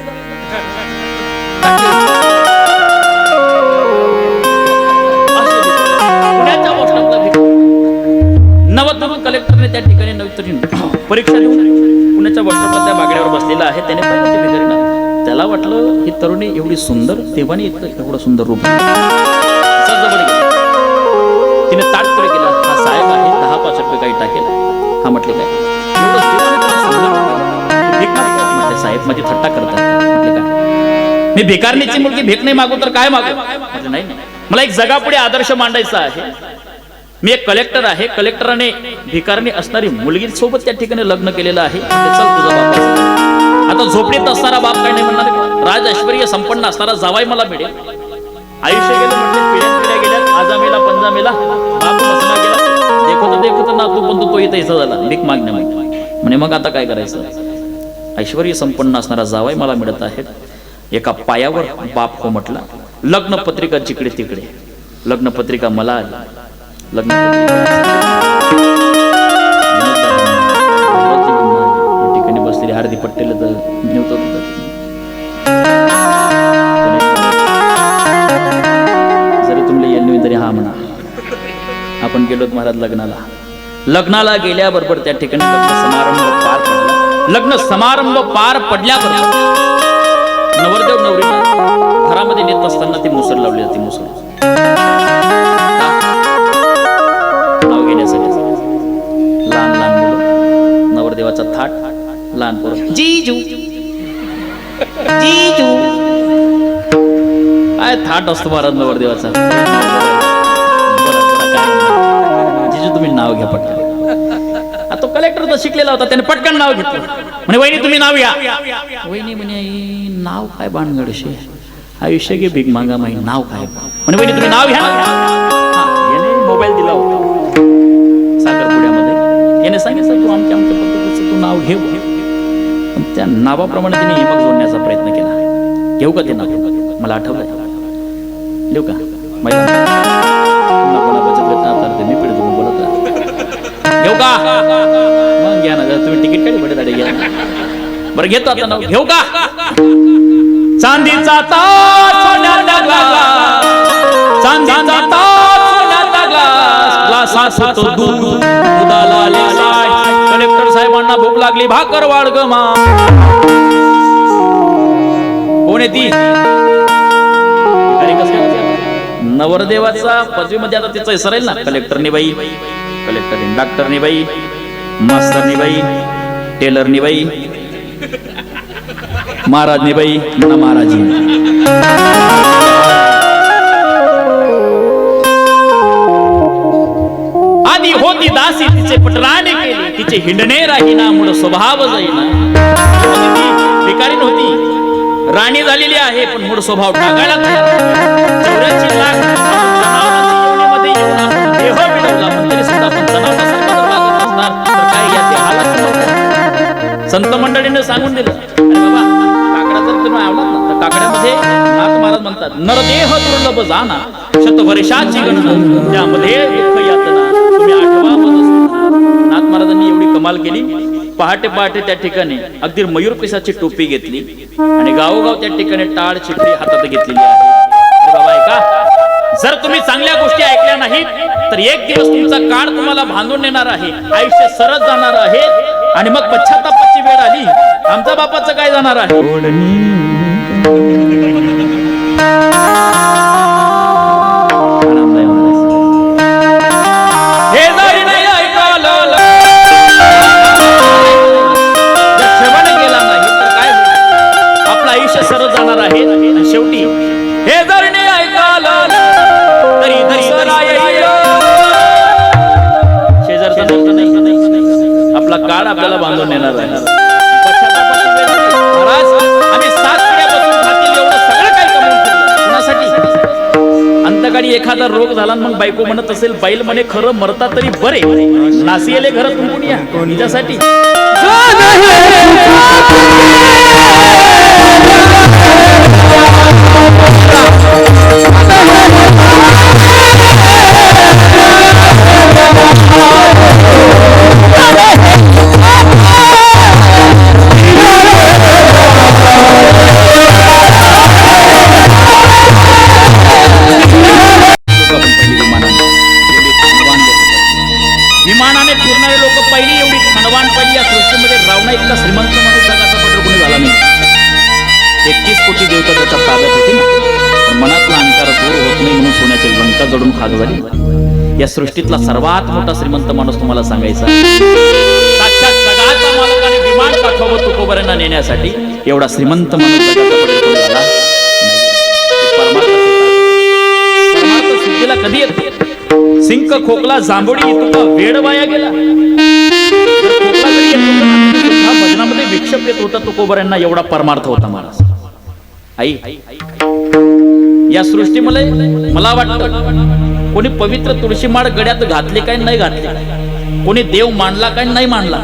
Speaker 1: नवतरुण कलेक्टरने त्या ठिकाणी नवतरुण परीक्षा देऊन पुण्याच्या बस स्टॉपला त्या बागड्यावर बसलेला आहे. त्याने पाहिलं ते भिकारीला. त्याला वाटलं ही तरुणी एवढी सुंदर देवाने एवढं सुंदर रूप तिने ताट पुढे केला. हा साहेब आहे 10-5 रुपये काही टाकेल. हा म्हटले काय म्हटले साहेब माझी थट्टा करतात. म्हटले काय मी भिकारणीची मुलगी भेट नाही मागू तर काय मागू? म्हटलं नाही मला एक जगापुढे आदर्श मांडायचा आहे. मी एक कलेक्टर आहे. कलेक्टराने भिकारणी असणारी मुलगी सोबत त्या ठिकाणी लग्न केलेलं आहे. चल तुझा बाबा आता झोपडीत असणारा बाप काय नाही म्हणणार का? राज ऐश्वर्य संपन्न असणारा जावाई मला मिळेल. आयुष्य गेलं म्हणजे पिढ्या गेल्या, आजा मेला पंजा मेला, बाप बसला गेला, देखत ना तू पण तो इथं इथं झाला भीक मागण्या म्हणे. मग आता काय करायचं? ऐश्वर्य संपन्न असणारा जावाई मला मिळत आहे. एका पायावर बाप हो म्हटला. लग्न पत्रिका जिकडे तिकडे, लग्न पत्रिका मला आली. लग्न ठिकाणी बसलेली हार्दी पट्टेला तर नेवत जरी तुमले येईल तरी हा म्हणा. आपण गेलो महाराज लग्नाला गेल्याबरोबर त्या ठिकाणी लग्न समारंभ पार पडल्याबरोबर नवरदेव नवरीला घरामध्ये नेत असताना ती मुसळ लावली जाते. मुसळ नाव घेण्यासाठी लहान लहान मुलं, नवरदेवाचा थाट, लहान पोरं जीजू जीजू काय थाट असतो महाराज नवरदेवाचा. जीजू तुम्ही नाव घ्या पटकन. तो कलेक्टर तर शिकलेला होता, त्याने पटकन नाव घेतलं. म्हणे वहिनी तुम्ही नाव घ्या. वहिनी म्हणे नाव काय बाणगडशे, आयुष्य घे भीक मागा माही, नाव काय? म्हणे वहिनी तुम्ही नाव घ्या. याने मोबाईल दिला होता साखरपुड्यामध्ये. याने सांगितलं तू आमच्या आमच्या पद्धतीचं तू नाव घेऊ. पण त्या नावाप्रमाणे तिने हिमक जोडण्याचा प्रयत्न केला. घेऊ का ते नाव? मला आठवलंय. लिहू का? मी पिढी तुम्ही बोलत घेऊ का? मग घ्या ना, तुम्ही तिकीट काढली बडे दाडे घ्या. बरं घेतो आता नाव. घेऊ का? चांदीचा ताज सोन्याचा ग्लास, चांदीचा ताज सोन्याचा ग्लास, ग्लासात होतो दूध, दुधाला आले साय. कलेक्टर साहेबांना भूक लागली, भाकर वाढ ग मा. कोण आहे ती? नवरदेवाचा पदवीमध्ये आता तिचं हेसर राहील ना. कलेक्टरनी बाई, कलेक्टरनी, डॉक्टरनी बाई, मास्तरनी बाई, टेलरनी बाई, महाराजनी बाई, म्हणा महाराजी. आधी होती दासी, तिचे पटराने केली, तिचे हिंडणे राहीना, मूळ स्वभाव जाईना. भिकारी नव्हती, राणी झालेली आहे, पण मूळ स्वभाव ढागायला चौऱ्याची लाख मध्ये येऊन आपण देह मिळवला, पण तरी सुद्धा आपण जनावरांसारखा जर वागत असणार तर काय या देहाला. संत मंडळीने सांगून दिलं, अरे बाबा काकडा जर तुम्ही आवडत ना तर काकड्यामध्ये नाथ महाराज म्हणतात नरदेह दुर्लभ जाना, शतवर्षाची गणना, त्यामध्ये दुःख यातना तुम्ही आठवा. नाथ महाराजांनी एवढी कमाल केली. पहाटे पहाटे त्या ठिकाणी अगदी मयूर पिसाची टोपी घेतली आणि गावोगाव त्या ठिकाणी टाळ चिठ्ठी हातात घेतलेली आहे. बाबा ऐका, जर तुम्ही चांगल्या गोष्टी ऐकल्या नाहीत तर एक दिवस तुमचा काळ तुम्हाला बांधून नेणार आहे, आयुष्य सरळ जाणार आहे आणि मग पश्चातापाची वेळ आली, आमच्या बापाचं काय जाणार आहे. शेवटी हे जर नाही ऐकालं तरी शेजारचा नाही, आपला काळ आपल्याला बांधून नेणार आहे. महाराज आम्ही 7 पिढ्यापासून खातील एवढं सगळं काही कमवून ठेवलं कुणासाठी? अंतकाळी एखादा रोग झाला मग बायको म्हणत असेल बैल म्हणे खरं मरता तरी बरे, नासियेले घर तुंबून या निजासाठी. विमानाने फिरणारे लोक पहिली एवढी खणवान पहिली या सृष्टीमध्ये रावणा इतका श्रीमंत माणूस जगाचा पत्र कोणी झाला नाही. 31 कोटी देवता त्याच्या ताब्यात होती ना, पण मनातला अंकार दूर होत नाही म्हणून सोन्याचे लंका जडून खाग झाली. या सृष्टीतला सर्वात मोठा श्रीमंत माणूस तुम्हाला सांगायचा, साक्षात जगाचा मालकाने विमान पाठवावं तुकोबऱ्यांना नेण्यासाठी. एवढा श्रीमंत माणूस जगाचा पत्र कोणी झाला नाही. परमार्थ सिद्धीला कधी येते? सिंक खोकला जांभोळी तुका वेड वाया गेला. खोकला जरी येतो भजनामध्ये विक्षेप येत होता तुकोबऱ्यांना, एवढा परमार्थ होता महाराज. आई, या सृष्टीमध्ये मला वाटतं कोणी पवित्र तुळशी माळ गड्यात घातली काय नाही घातली, कोणी देव मानला काय नाही मानला,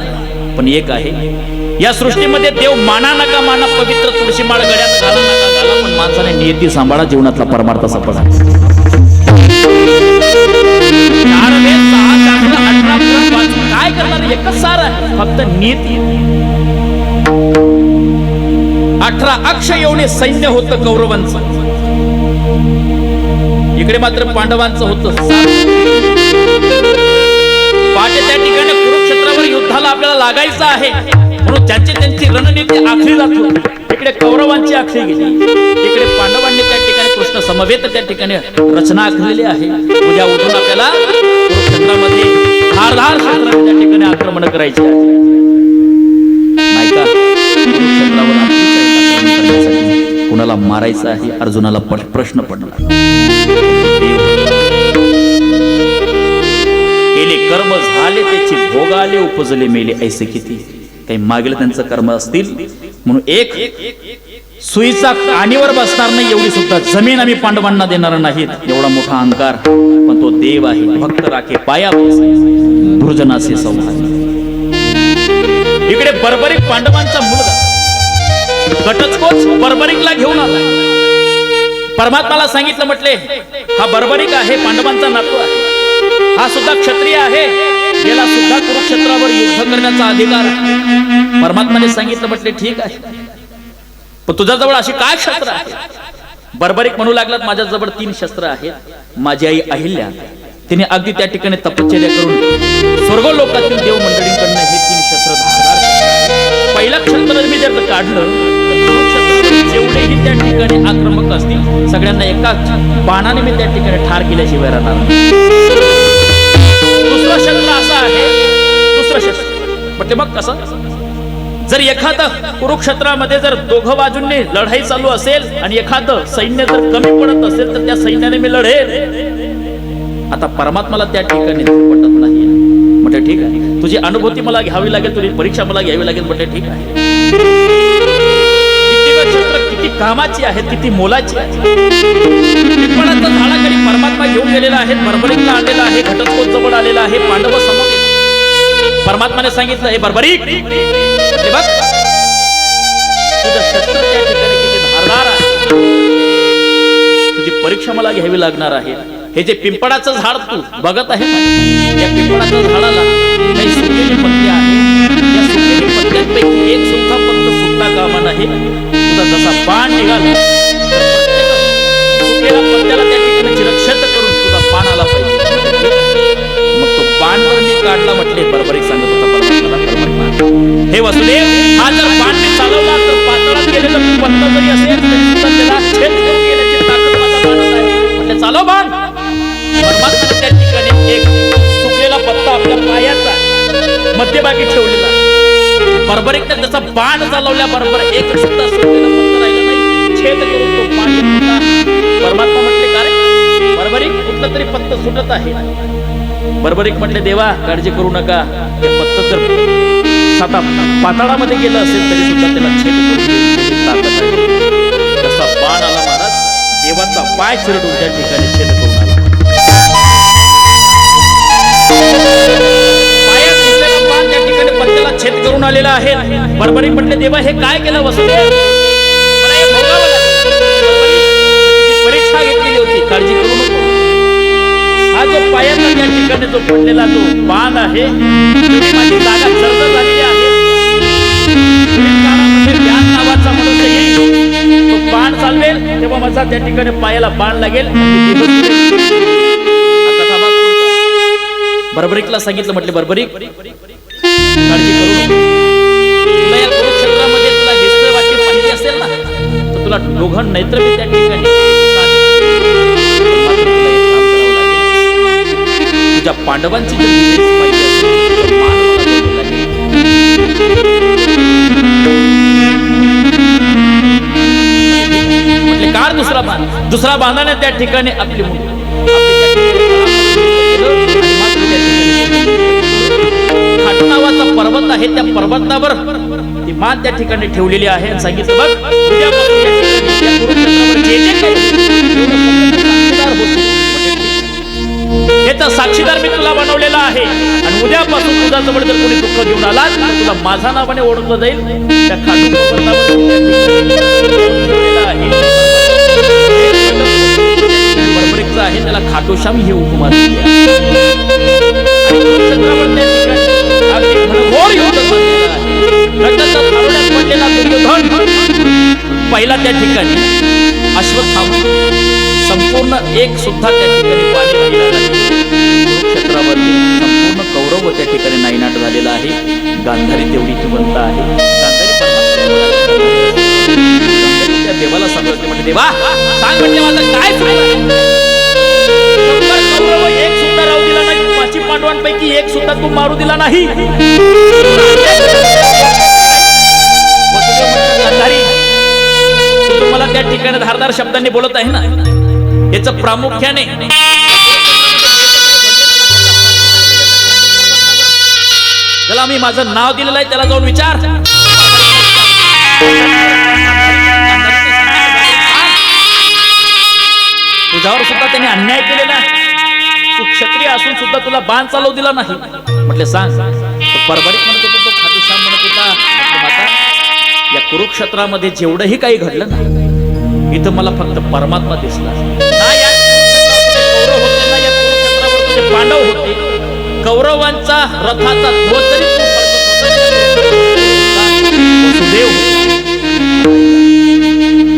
Speaker 1: पण एक आहे, या सृष्टीमध्ये देव माना नका माना, पवित्र तुळशी माळ गड्यात घाला नका घाला, पण माणसाने नियती सांभाळा, जीवनातला परमार्थ सापडा. 4 वेद 6 शास्त्र 18 पुराण वाचून काय करणार, एकच सार आहे, फक्त नियती. 18 अक्ष एवढे सैन्य होतं कौरवांचं, इकडे मात्र पांडवांचं होतं. पाटे त्या ठिकाणी कुरुक्षेत्रावर युद्धाला आपल्याला लागायचं आहे, म्हणून त्यांची रणनीती आखली जातो. इकडे कौरवांची आखली गेली, इकडे पांडवांनी त्या ठिकाणी कृष्ण समवेत त्या ठिकाणी रचना आखलेली आहे. उद्या उठून आपल्याला कुरुक्षेत्रामध्ये धारधार क्षेत्रामध्ये त्या ठिकाणी आक्रमण करायचे आहे, नाही का? कुरुक्षेत्रावर आक्रमण करण्यासाठी कुणाला मारायचं आहे, अर्जुनाला प्रश्न पडला. केले कर्म झाले त्याची भोग आले, उपजले मेले ऐसे किती. काही मागेल त्यांचं कर्म असतील म्हणून एक सुईचा कानीवर बसणार नाही एवढी सुद्धा जमीन आम्ही पांडवांना देणार नाहीत, एवढा मोठा अहंकार. पण तो देव आहे, भक्त राखे पाया दुर्जनाचे संहार. इकडे बर्बरिक पांडवांचा मुलगा घटस्फोट बर्बरिकला घेऊन आला. परमात्माला सांगितलं, म्हटले हा बर्बरिक आहे, पांडवांचा नातू आहे, हा सुद्धा क्षत्रिय आहे, याला सुद्धा कुरुक्षेत्रावर युद्ध करण्याचा अधिकार. परमात्माने सांगितलं, म्हटले ठीक आहे, पण तुझ्याजवळ अशी काय शस्त्र आहे? बर्बरिक म्हणू लागलात, माझ्याजवळ 3 शस्त्र आहेत. माझी आई अहिल्या तिने अगदी त्या ठिकाणी तपश्चर्या करून स्वर्गलोकातील देव मंडळींकडनं हे 3 शस्त्र धारदार केले. पहिलं क्षत्र मी जर काढलं तर जेवढेही त्या ठिकाणी आक्रमक असतील सगळ्यांना एका बाणाने मी त्या ठिकाणी ठार केल्याशिवाय राहणार. दुसरं शस्त्र असं आहे, दुसरं शस्त्र म्हटले मग कसं? जर एखादं कुरुक्षेत्रामध्ये जर दोघं बाजूंनी लढाई चालू असेल आणि एखादं सैन्य जर कमी पडत असेल तर त्या सैन्याने मी लढेल. आता परमात्माला त्या ठिकाणी पटत नाही. म्हटलं ठीक आहे, तुझी अनुभूती मला घ्यावी लागेल, तुझी परीक्षा मला घ्यावी लागेल. म्हटले ठीक आहे. शस्त्र किती कामाची आहेत, किती मोलाची आहेत. पिंपळाच्या झाडाखाली परमात्मा घेऊन गेलेला आहे, बर्बरिकला आणलेला आहे, घटस्फोट जवळ आलेला आहे, पांडव समोर. परमात्माने सांगितलं, हे बर्बरिक बघ, तुझं शस्त्र त्या ठिकाणी किती धारदार आहे, तुझी परीक्षा मला घ्यावी लागणार आहे. हे जे पिंपळाचं झाड तू बघत आहे, या पिंपळाच्या झाडाला काही सुकलेली पत्ते आहेत, या सुकलेली पत्त्यांपैकी एक सुद्धा पत्ता सुटता कामा नाही. तुझा जसा बाण निघाला, सुकलेल्या पत्त्याला त्या ठिकाणी चिरक्षत करून तुझा बाण आला पाहिजे. मग तो बाण जर मी काढला, म्हटले बरोबर सांगत होता परमात्माला, हे वसुदेव, हा जर बाण मी चालवला तर पातळात गेलेला पत्ता जरी असेल तरी त्याला छेद करून गेल्याची ताकद माझा बाणात आहे. म्हटले चालव बाण. परमात्माने त्या ठिकाणी एक सुकलेला पत्ता आपल्या पायाचा मध्यभागी ठेवलेला. बर्बरिकने त्याचा बाण चालवल्या बरोबर एक सुद्धा सुकलेला पत्ता राहिला नाही, छेद करून तो बाण येत होता. परमात्मा म्हटले का रे बर्बरिक, कुठलं तरी पत्ता सुटत आहे. बर्बरिक म्हटले देवा काळजी करू नका, ते पत्ता जर साधा पाताळामध्ये गेलं असेल तरी सुद्धा त्याला छेद करून ताकद आहे. तसा बाण आला महाराज, देवाचा पाय चिरडून त्या ठिकाणी छेद करून आला. पायात दिसलेला बाण त्या ठिकाणी पत्त्याला छेद करून आलेला आहे. बर्बरिक म्हटले देवा हे काय केलं वसुदेव, मला हे भोगावं लागलं. परीक्षा घेतलेली होती, काळजी करू नको. हा जो पायाचा त्या ठिकाणी जो पडलेला जो बाण आहे, माझी जागा जर्जर झालेली आहे. ज्ञान नावाचा मनुष्य येईल, तो बाण चालवेल तेव्हा माझा त्या ठिकाणी पायाला बाण लागेल. बर्बरिकला सांगितलं, म्हटले बर्बरिक काळजी करू नको. तुला या कुरुक्षेत्रामध्ये तुला हिस्से वाक्य पाहिजे असेल ना, तर तुला दोघं नेत्र मी त्या ठिकाणी तुझ्या पांडवांची जर पाहिजे असेल तर मान मला म्हटले कार दुसरा बाणाने त्या ठिकाणी आपली खाट नावाचा पर्वत आहे, त्या पर्वतावर ती मान त्या ठिकाणी ठेवलेली आहे आणि सांगितलं बघ उद्यापासून या ठिकाणी या कुरुक्षेत्रावर जे जे काही साक्षीदार होते याचा साक्षीदार मी तुला बनवलेला आहे आणि उद्यापासून तुझ्या जवळ जर कोणी दुःख घेऊन आला तर तुला माझा नावाने ओळखलं जाईल त्या बरोबरीचा आहे त्याला खाटोश्याम ही उपमा दिली आहे पहिला त्या ठिकाणी अश्वत्थामा संपूर्ण एक सुद्धा त्या ठिकाणी पाणी वाहिला नाही कुरुक्षेत्रावरती संपूर्ण कौरव त्या ठिकाणी नायनाट झालेला आहे गांधारी तेवढी जिवंत आहे गांधारी त्या देवाला सांगते म्हणजे देवा सांग म्हणजे माझं काय कौरव एक सुद्धा राहू दिला नाही पाची पांडवांपैकी एक सुद्धा तू मारू दिला नाही तुम्हाला त्या ठिकाणी धारदार शब्दांनी बोलत आहे ना याच प्रामुख्याने ज्याला मी माझं नाव दिलेलं आहे त्याला जाऊन विचार तुझ्यावर सुद्धा त्यांनी अन्याय केलेला आहे तू क्षत्रिय असून सुद्धा तुला बाण चालवू दिला नाही म्हटले सांग तो परभणीत म्हणत होता तो खाटूश्याम म्हणत होता माता या कुरुक्षेत्रामध्ये जेवढंही काही घडलं ना इथं मला फक्त परमात्मा दिसला ना या कौरव होते ना या कुरुक्षेत्रावर तुझे पांडव होते कौरवांचा रथाचा ध्वज जरी तू वसुदेव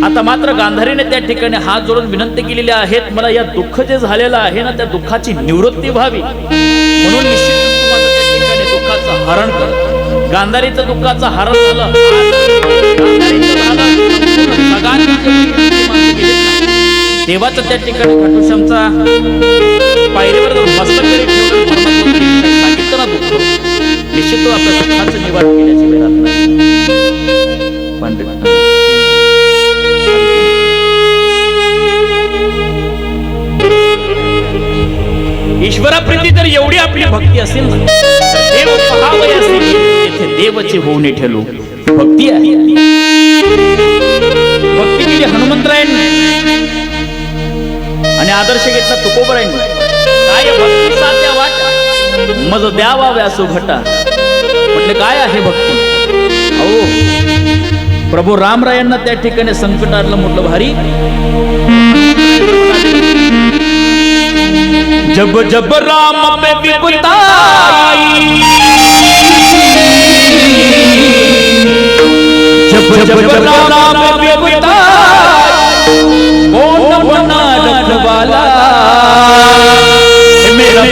Speaker 1: आता मात्र गांधारीने त्या ठिकाणी हात जोडून विनंती केलेली आहेत मला या दुःख जे झालेलं आहे ना त्या दुःखाची निवृत्ती व्हावी म्हणून निश्चितच तू माझं त्या ठिकाणी दुःखाचं हरण कर गांधारीचं दुःखाचं हरण झालं देवाचं त्या ठिकाणी खाटूश्यामचा पायरीवर मस्तक जरी ठेवून सांगितलं ना दुःख निश्चित तो आपल्या दुःखाचं निवारण केल्याची वेळ राहत नाही ईश्वराप्रीती जर एवढी आपली भक्ती असेल ना तर देव पहावय असेल येथे देवचे होऊन ठेलो भक्ती आहे भक्ती केली हनुमंतरायांनी आणि आदर्श घेतला तुकोबरायांनी काय भक्ती साध्या वाटा मज द्यावा व्यासो घटा म्हटले काय आहे भक्ती अहो प्रभू रामरायांना त्या ठिकाणी संकट आलं म्हटलं भारी जब जब राम पे विपदा जब जब राम पे विपदा कौन बना रखवाला मेरा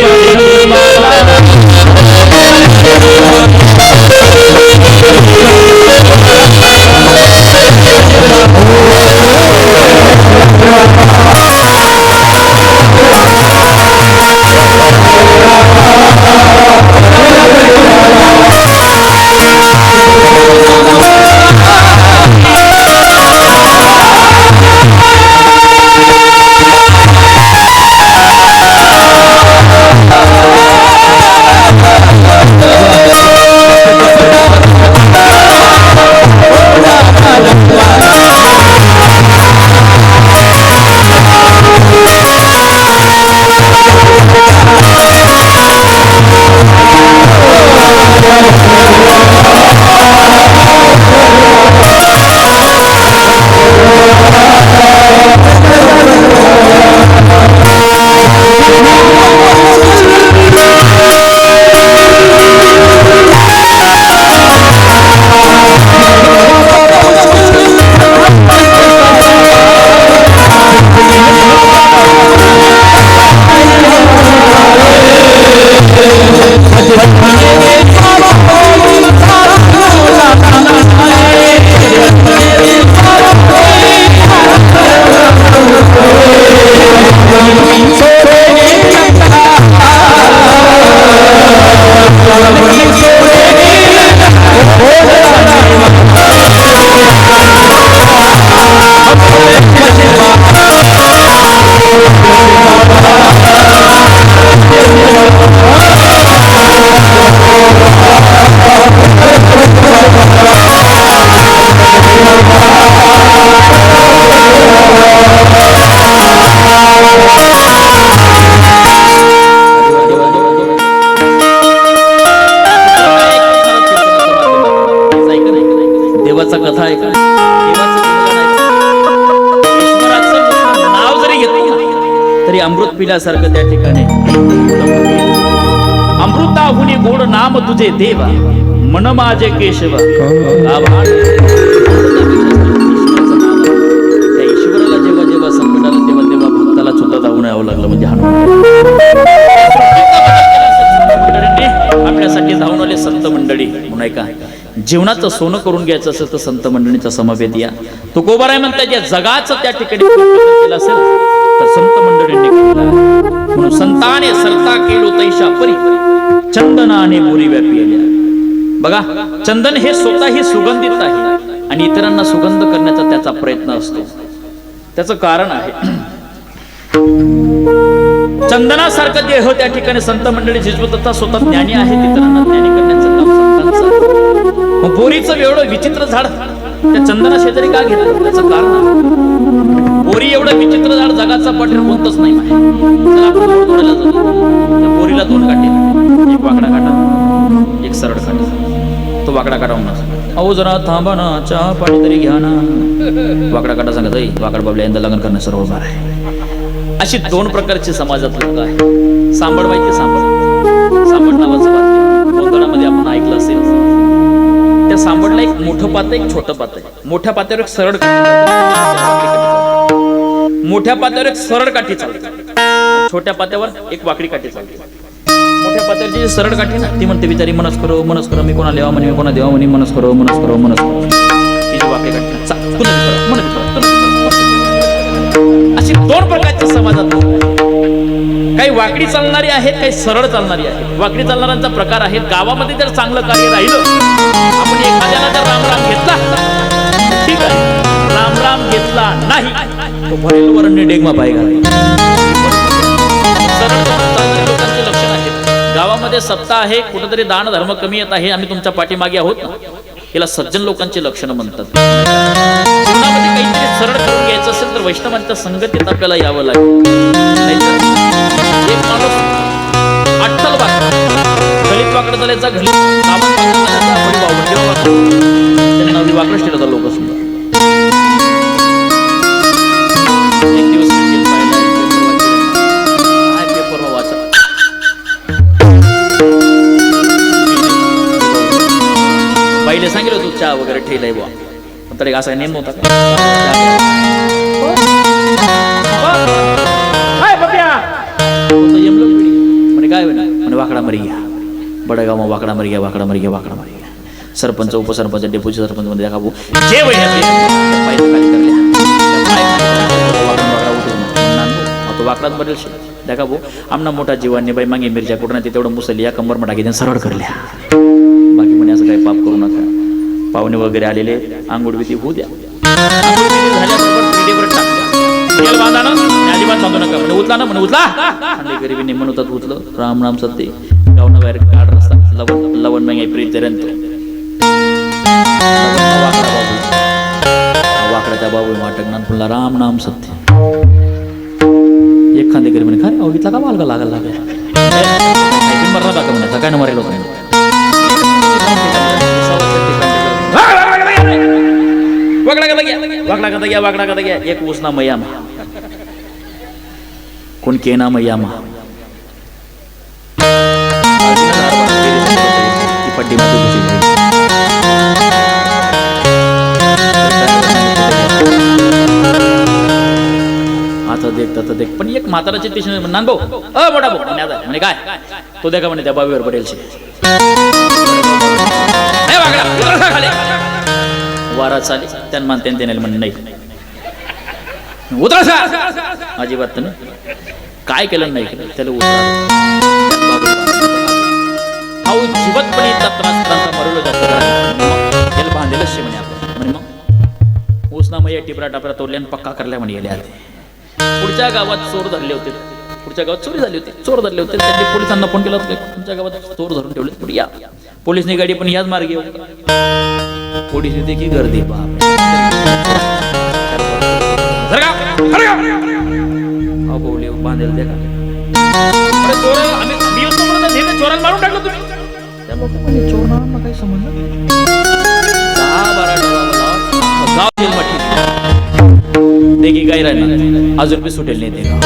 Speaker 1: तरी अमृत पिल्यासारखं त्या ठिकाणी अमृताहुनी गोड नाम तुझे देवा मन माझे केशवा आभार. त्या ईश्वराला जेव्हा जेव्हा संकट आलं तेव्हा तेव्हा भक्ताला सुद्धा जाऊन यावं लागलं. म्हणजे आपल्यासाठी धावून आले संत मंडळी. म्हणून ऐका, जीवनाचं सोनं करून घ्यायचं असेल तर संत मंडळीचा समवेत या. तो कोबाराय म्हणतात या जगाचं त्या ठिकाणी केलं असेल तर संत मंडळींनी केलं. म्हणून संताने सरता केलो तैशा परी चंदनाने बोरी व्यापिल्या. बघा, चंदन हे स्वतःही सुगंधित आहे आणि इतरांना सुगंध करण्याचा त्याचा प्रयत्न असतो. त्याचं कारण आहे चंदनासारखं देह त्या ठिकाणी संत मंडळी झिजवत स्वतः ज्ञानी आहेत, इतरांना ज्ञानी करण्याचं काम संतांचं. मग बोरीचं एवढं विचित्र झाड त्या चंदना शेजारी का घेतलं? त्याचं कारण आहे बोरी एवढं विचित्र झाड जगाचा पाठीवर कोणतंच नाही आहे. बोरीला दोन काटे, एक वाकडा काटा एक सरळ काटा. तो वाकडा काटा म्हणून अहो जरा थांबा ना, चहा पाणी तरी घ्या ना. वाकडा काटा सांगत वाकड बाबल्या यंदा लग्न करणं सर्व उभा आहे. अशी दोन प्रकारची समाजात लोक आहे. सांबड माहिती, सांबड नावाचं वाक्य गोंधळामध्ये आपण ऐकलं असेल. त्या सांबडला एक मोठं पात एक छोटं पात आहे. मोठ्या पात्यावर एक सरळ मोठ्या पात्यावर एक सरळ काठी चालते, छोट्या पात्यावर एक वाकडी काठी चालते. मोठ्या पात्यावरची जी सरळ काठी ना ती म्हणते बिचारी मनस करो मी कोणा देवा म्हणे, मी कोणा देवा म्हणे, मनस करो. ती जी वाकडी काठी अशी दोन प्रकारच्या समाजात काही वाकडी चालणारी आहेत, काही सरळ चालणारी आहेत. वाकडी चालणाऱ्यांचा प्रकार आहे गावामध्ये जर चांगलं कार्य राहिलं, आपण एखाद्याला जर राम घेतला ठीक आहे, राम घेतला नाही तो भरेल वरणे डेगमा पाहिजे. सरळ चालणाऱ्या लोकांचे लक्षण आहेत. गावामध्ये सत्ता आहे, कुठेतरी दान धर्म कमी येत आहे, आम्ही तुमच्या पाठीमागे आहोत ना, याला सज्जन लोकांची लक्षणं म्हणतात. जीवनामध्ये काहीतरी सरळ करून घ्यायचं असेल तर वैष्णवांच्या संगतीत आपल्याला यावं लागेल. एक माणूस अट्टल वाकड, गलीत वाकड झाल्याचा घरी त्यांना नवी वाकडच ठेवता लोक सुद्धा. एक दिवस पेपर वाचा, बाईले सांगितलं तू चहा वगैरे ठेलाय बुवा, तरी असा नेम नव्हता का? म्हणे काय म्हणे वाकडा मरी घ्या, बडगाव वाकडा मरी घ्या, वाकडा मरी घ्या. सरपंच उपसरपंच डेप्युटी सरपंच मध्ये देखा भाऊ जे तो वाकडाच बरेल देखा भाऊ आमना मोठा जीवांनी बाई मागे मिरच्या कुठं ते तेवढं मुसली या कंबर टाकी त्यांनी सरळ करल्या. बाकी म्हणे असं काही पाप करू नका. पाहुणे वगैरे आलेले आंघोळ विधी होऊ द्या. अजिबात बांधू नका म्हणे उचला ना, म्हणे उचला. गरीबी म्हणतात उचलं राम सत्य गावना बाहेर काढ रस्ता लवण मग प्रीत जरंत वाकडाच्या बाबू वाटक पुन्हा राम नाम सत्य. एक खांदे गरीब म्हणे खरे अवघितला का मालगा लागायला लागला मरला टाका म्हणे काय ना मरेल होत नाही. वाकडा का गया एक उसना मैयामा कोण केना मैयामा पट्टी आता देख पण एक म्हाताराची तिशने नान भाऊ मोठा भाऊ म्हणे काय तो देखा म्हणे त्या बावीवर पडेल वारा चाले त्यान मानते म्हणे नाही उतरा अजिबात नाही काय केलं नाही केलं त्याला उतरा जीवतपणे मरवलं जातं त्याला बांधलेलं शे म्हणे आपण म्हणे मग उसना मग टिपरा टापरा तोडल्या आणि पक्का करल्या म्हणे गेले आधी. पुढच्या गावात चोर धरले होते, पुढच्या गावात चोरी झाली होती, चोर धरले होते. त्यांनी पोलिसांना फोन केला होता तुमच्या गावात चोर धरून ठेवले पुढे या. पोलिसनी गाडी पण याच मार्गे पोलीस येते की गर्दी बाप बांधेल द्या चोराला मारून टाकलं तुम्ही. त्या लोकांनी चोरांना काही समजलं नाही. 10-12 गाव जेल देखी काय राहणार अजून बी सुटेल नाही ते गाव.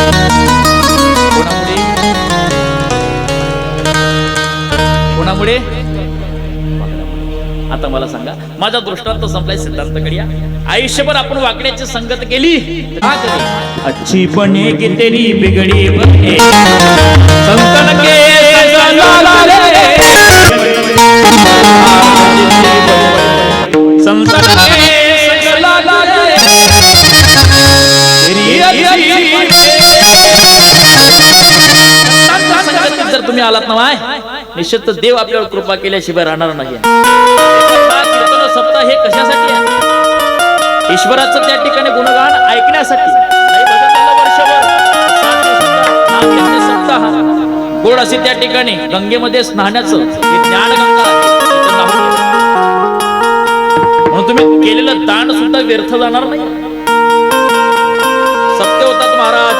Speaker 1: वाकड्यामुळे. आता मला सांगा, माझा दृष्टांत संपलाय, सिद्धांताकडे या. आयुष्यभर आपण वाकड्याची संगत केली, अच्छी बने की तेरी बिगड़ी बने संतन के संतन के जर तुम्ही आलात ना, निश्चित देव आपल्यावर कृपा केल्याशिवाय राहणार नाही. सप्ताह हे कशासाठी आहे? ईश्वराचं त्या ठिकाणी गुणगान ऐकण्यासाठी. सप्ताह गोड असे त्या ठिकाणी गंगेमध्ये स्नानाचं ज्ञानगंगा आहे. म्हणून तुम्ही केलेलं दान सुद्धा व्यर्थ जाणार नाही. सत्य होतात महाराज,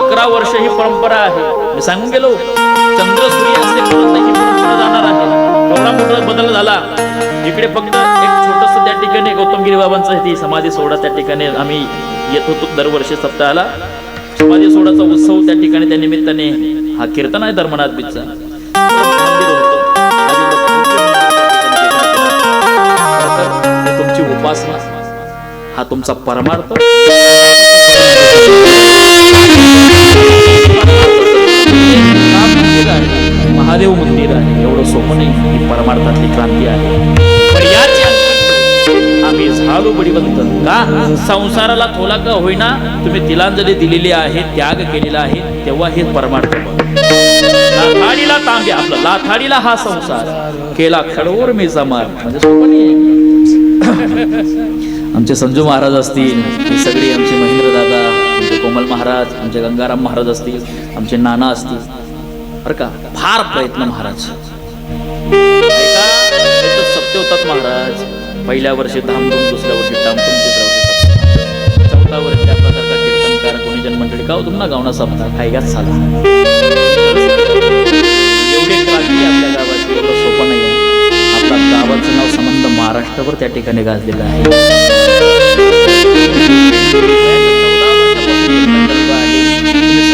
Speaker 1: 11 वर्ष ही परंपरा आहे. मी सांगून गेलो, चंद्र सूर्य असते ही परंपरा जाणार आहे. एवढा मोठा बदल झाला. इकडे फक्त एक छोटस त्या ठिकाणी गौतमगिरी बाबांचं ती समाधी सोहळा त्या ठिकाणी आम्ही येत होतो दरवर्षी सप्ताहाला. समाधी सोहळ्याचा उत्सव त्या ठिकाणी त्या निमित्ताने हा कीर्तन आहे धर्मनाथ बीजचा मंदिर होतं. तुमची उपासना, हा तुमचा परमार्थ. महादेव मंदिर आहे, एवढं सोपं नाही. ही परमार्थातली क्रांती आहे. पण याची आम्ही झालो बळीवंत का? संसाराला थोला का होईना तुम्ही तिलांजली दिलेली आहे, त्याग केलेला आहे, तेव्हा हे परमार्थ. लाथाडीला तांब्या, आपला लाथाडीला हा संसार केला खडवर मी जमार, म्हणजे सोपं नाही. आमचे संजू महाराज असतील, ही सगळी आमचे महेंद्र दादा, आमचे कोमल महाराज, आमचे गंगाराम महाराज असतील, आमचे नाना असतील, बरं का, फार प्रयत्न महाराज. सत्य होतात महाराज. पहिल्या वर्षी धामधूम, दुसऱ्या वर्षी टामटूम, तिसऱ्या वर्षी चौथा वर्षी आपल्यासारखा कीर्तनकार कोणी जनमंडळी का तुम्हाला गावना सप्ताह काय याच झाला. एवढे क्रांती आपल्या गावाची, एवढं सोपं नाही आहे. आपल्या गावाचं नाव संबंध महाराष्ट्रावर त्या ठिकाणी गाजलेलं आहे.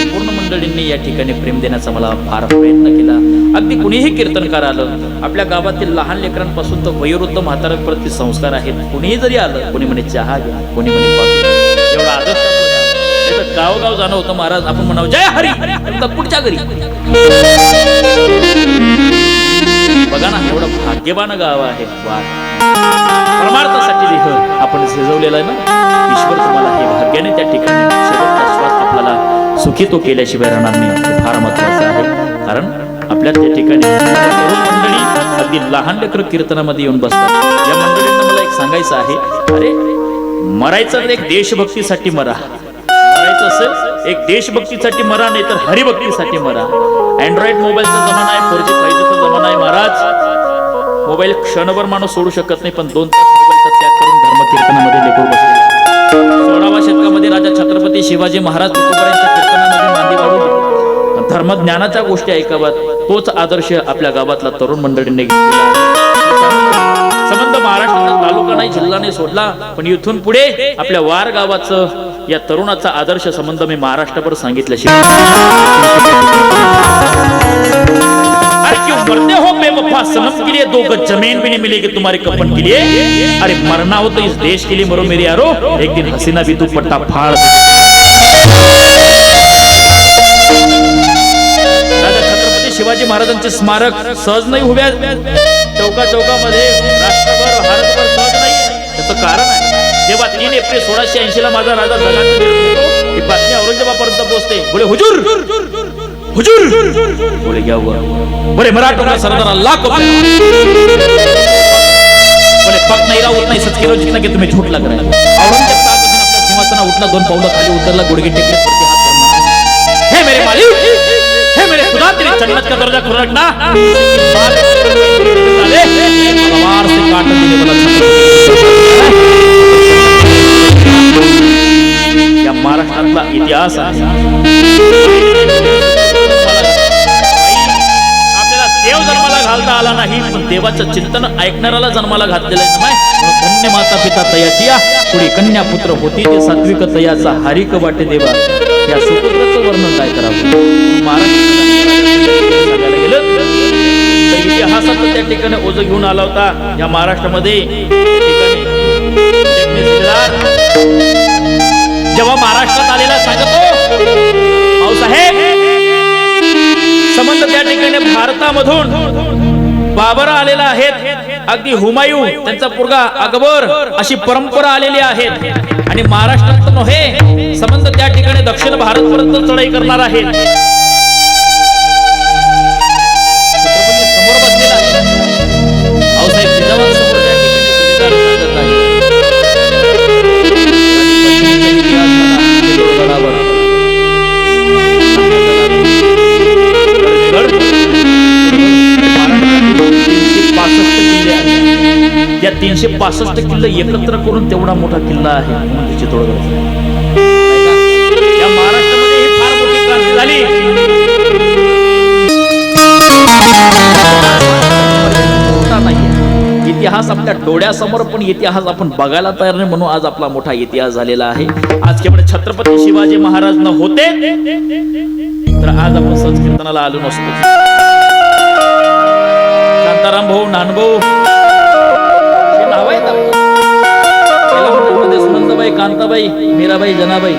Speaker 1: संपूर्ण मंडळींनी या ठिकाणी प्रेम देण्याचा मला फार प्रयत्न केला. अगदी कुणीही कीर्तनकार आलं, आपल्या गावातील लहान लेकरांपासून तर वयोवृद्ध म्हाताऱ्यांप्रती संस्कार आहेत. कुणीही जरी आलं, कोणी म्हणे चहा घ्या, कोणी म्हणे कॉफी. एवढा आदर्श गावोगाव जाणं होतं महाराज. आपण म्हणावं जय हरी, पुढच्या घरी बघा ना, एवढं भाग्यवान गाव आहे. परमार्थासाठी आपण शिजवलेलं आहे ना, ईश्वर तुम्हाला हे भाग्याने त्या ठिकाणी शेवटचा श्वास आपल्याला सुखी तो केल्याशिवाय राहणार नाही. फार महत्वाचं आहे. कारण आपल्या त्या ठिकाणी मंडळी अगदी लहान लेकरं कीर्तनामध्ये येऊन बसतात. या मंडळींना मला एक सांगायचं आहे, अरे मरायचं तर एक देशभक्तीसाठी मरा. मरायचं असेल एक देशभक्तीसाठी मरा, नाही तर हरिभक्तीसाठी मरा. अँड्रॉइड मोबाईलचा जमाना आहे, 4G 5Gचा जमाना आहे महाराज. मोबाईल क्षणभर माणूस सोडू शकत नाही, पण 2 तास मोबाईलचा त्याग करून धर्मकीर्तनामध्ये लेकरू बसले. 16व्या शतकामध्ये राजा छत्रपती शिवाजी महाराज तुकोबारायांच्या कीर्तनामध्ये मांडी वाढून धर्मज्ञानाच्या गोष्टी ऐकाव्यात, तोच आदर्श आपल्या गावातला तरुण मंडळींनी घेतलेला. संबंध महाराष्ट्राचा तालुका नाही, जिल्हा नाही सोडला, पण इथून पुढे आपल्या वार गावाचं या तरुणाचा आदर्श संबंध मी महाराष्ट्रभर सांगितल्याशिवाय. अरे क्यों मरते हो बेवफा सनम के लिए, 2 गज जमीन भी नहीं मिलेगी तुम्हारे कफन के लिए. अरे मरना हो तो इस देश के लिए मरो मेरे यारो, एक दिन हसीना भी तू पट्टा फाड़. राजा छत्रपती शिवाजी महाराजांचे स्मारक सहज नाही उभ्या चौकामध्ये, राष्ट्रभर भारतभर सहज नाही. त्याचं कारण आहे, जेव्हा 3 एप्रिल 1680 ला माझा राजा जगाचा निर्णय, ही बातमी औरंगजेबापर्यंत पोहोचते. बोले हुजूर हुजूर, बोले क्या हुआ? बोले मराठों का सरदार अल्लाह को, बोले पक नहीं रहा उतना ही सच करो जितना कि तुम्हें झूठ लग रहा है. औरंगजेब साहब ने अपना सिंहासन उठला, 2 पावलं खाली उतरला, गुडघे टेकले, वरती हात करना, हे मेरे मालिक, हे मेरे खुदा, तेरी जन्नत का दर्जा खुद रखना. तलवार से काट देने वाला या महाराष्ट्रातला इतिहास आहे. आपल्याला देव जन्माला घालता आला नाही, पण देवाचं चिंतन ऐकणाऱ्याला जन्माला घातलेलं आहे. धन्य माता पिता तयाची या, पुढे कन्या पुत्र होती ते सात्विक तयाचा, हारिक वाटे देवा. या सुपुत्राचं वर्णन काय करावं? महाराष्ट्राला सांगायला गेलं तर इतिहास ठिकाणी ओझं घेऊन आला होता या महाराष्ट्रामध्ये जेव्हा महाराष्ट्रात आलेला सांगतो भाऊसाहेब संबंध त्या ठिकाणी भारतामधून बाबर आलेला आहेत, अगदी हुमायूं त्यांचा पोरगा अकबर अशी परंपरा आलेली आहेत आणि महाराष्ट्रात नव्हे संबंध त्या ठिकाणी दक्षिण भारतपर्यंत चढाई करणार आहेत. समोर बसलेला भाऊसाहेब जिजाबाई समोर त्या ठिकाणी सांगत आहे. या 365 किल्ले एकत्र करून तेवढा मोठा किल्ला आहे म्हणजे चित्तोडगड. या महाराष्ट्रामध्ये ही फार मोठी क्रांती झाली. इतिहास आपल्या डोळ्यासमोर पण इतिहास आपण बघायला तयार नाही म्हणून आज आपला मोठा इतिहास झालेला आहे. आज केवळ छत्रपती शिवाजी महाराज न होते तर आज आपण संस्कीर्तनाला आलो नसतो. शांताराम भाऊ, नानभाऊ नाव आहेत सुनंदाबाई, कांताबाई, मीराबाई, जनाबाई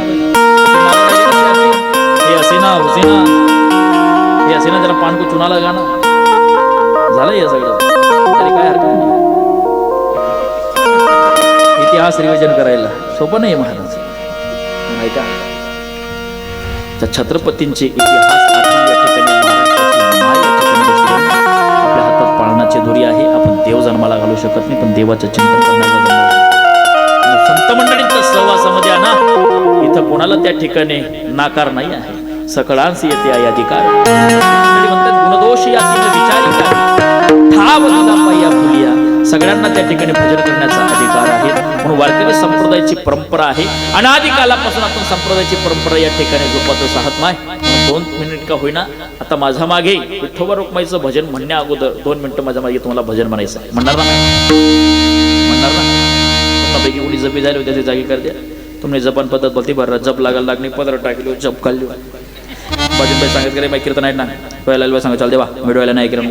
Speaker 1: हे हसीना हुसेना हे हसीना जरा पान को चुनाला गाणं झालं या सगळं तरी काय हरकत नाही. इतिहास रिव्हिजन करायला सोपं नाही महाराज नाही का. त्या छत्रपतींचे इतिहास आठवण या ठिकाणी महाराष्ट्राची माय या ठिकाणी आपल्या हातात पाळणाची धुरी आहे. आपण देव जन्माला घालू शकत नाही पण देवाचं चिंतन करण्याचा संत मंडळींच्या सहवासामध्ये आणा. इथं कोणाला त्या ठिकाणी नाकार नाही आहे. सकळांस येते आहे अधिकार म्हणतात गुणदोष यातील विचारिका ठाव दिला पाया फुलिया. सगळ्यांना त्या ठिकाणी भजन करण्याचा अधिकार आहे म्हणून वारकरी संप्रदायाची परंपरा आहे. अनादी कालापासून आपण संप्रदायाची परंपरा या ठिकाणी जोपासत आहात. माय 2 मिनिट का होईना आता माझ्या मागे विठोबा रुक्माईचं भजन म्हणण्या अगोदर 2 मिनिटं माझ्या मागे तुम्हाला भजन म्हणायचं आहे. म्हणणार ना म्हणणार ना पैकी कोणी जपी झाली त्याची जागी कर द्या. तुम्ही जपान पद्धत बोलती बरं जप लागायला लागली पदर टाकली जप खाल्ली भजन बाई सांगत करे माहिती कीर्तन आहेत ना डोळ्याला सांगा चाल देवा मी डोळ्याला नाही ऐकलं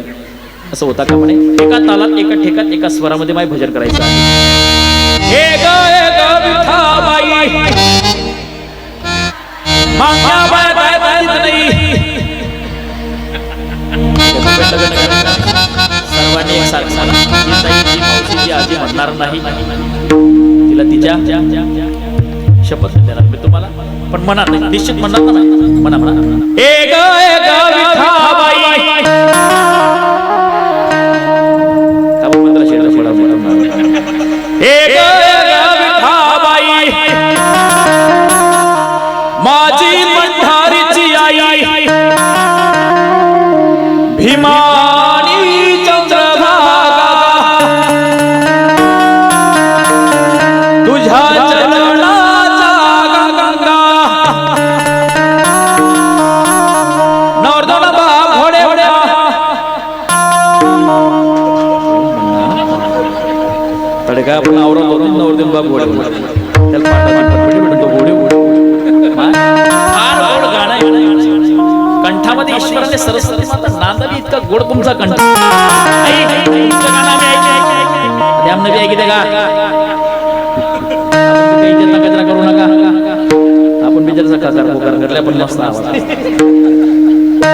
Speaker 1: असं होता का म्हणे. एका तालात एका ठेकात एका स्वरामध्ये माय भजन करायचं आहे. सर्वांनी एक सारखी आजी म्हणणार नाही तिला तिच्या शपथ देणार मी तुम्हाला पण म्हणणार नाही निश्चित म्हणणार ना म्हणा म्हणा एक माझी पंढारीची आई भीमानी चंद्रभागा तुझ्या चरणाचा गंगा नवरदन बा घोडे तडका आपण आवरून नवरदन बा घोडे त्याला कंठामध्ये ईश्वराने सरस्वती माता नांदावी इतका गोड तुमचा कंठ करू नका आपण बिचारचा खासदार पुकार करले पण मस्त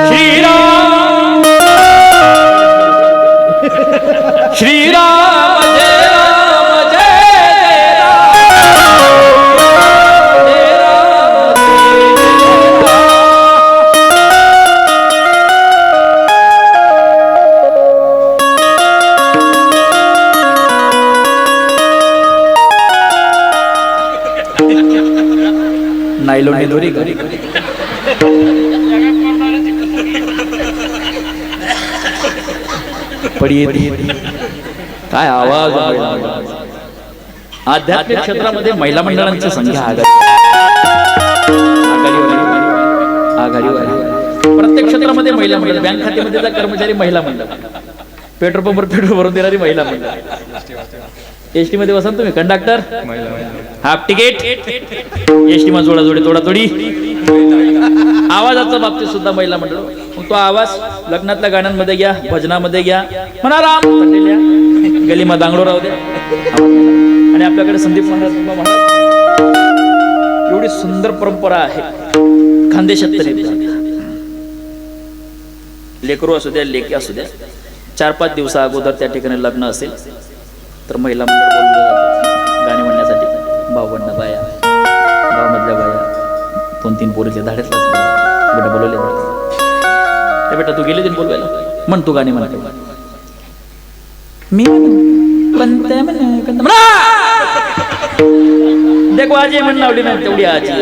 Speaker 1: श्रीराम श्रीराम नायलोनी दोरी पडी काय आवाज. आध्यात्मिक क्षेत्रामध्ये महिला मंडळांची संख्या आघाडीवर. प्रत्येक क्षेत्रामध्ये महिला मंडळ. बँक खात्यामध्ये कर्मचारी महिला मंडळ. पेट्रोल पंपवर पेट्रोल भरून देणारी महिला मंडळ. एसटी मध्ये बसा तुम्ही कंडक्टर हाफ तिकीट एसटी मध्ये जोडा जोडी तोडा तोडी आवाजाच्या बाबतीत सुद्धा महिला मंडळ, मग तो आवाज लग्नातल्या गाण्यांमध्ये घ्या, भजनामध्ये घ्या, म्हणा राम गलीमा दांगडो राहू द्या. आणि आपल्याकडे संदीप महाराज एवढी सुंदर परंपरा आहे. खानदेशात तरी लेकरू असू द्या, लेकी असू द्या, 4-5 दिवसा अगोदर त्या ठिकाणी लग्न असेल तर महिला मंडळ बोललं जातं गाणी म्हणण्यासाठी. भावबंड बाया, गावामधल्या बाया 2-3 पोरीचे धाड्यातला बेटा बोलवले. बेटा तू गेले दिन बोलवायला, म्हण तू गाणी म्हणते. मी देखो आजी म्हण लावली नाही तेवढी आजी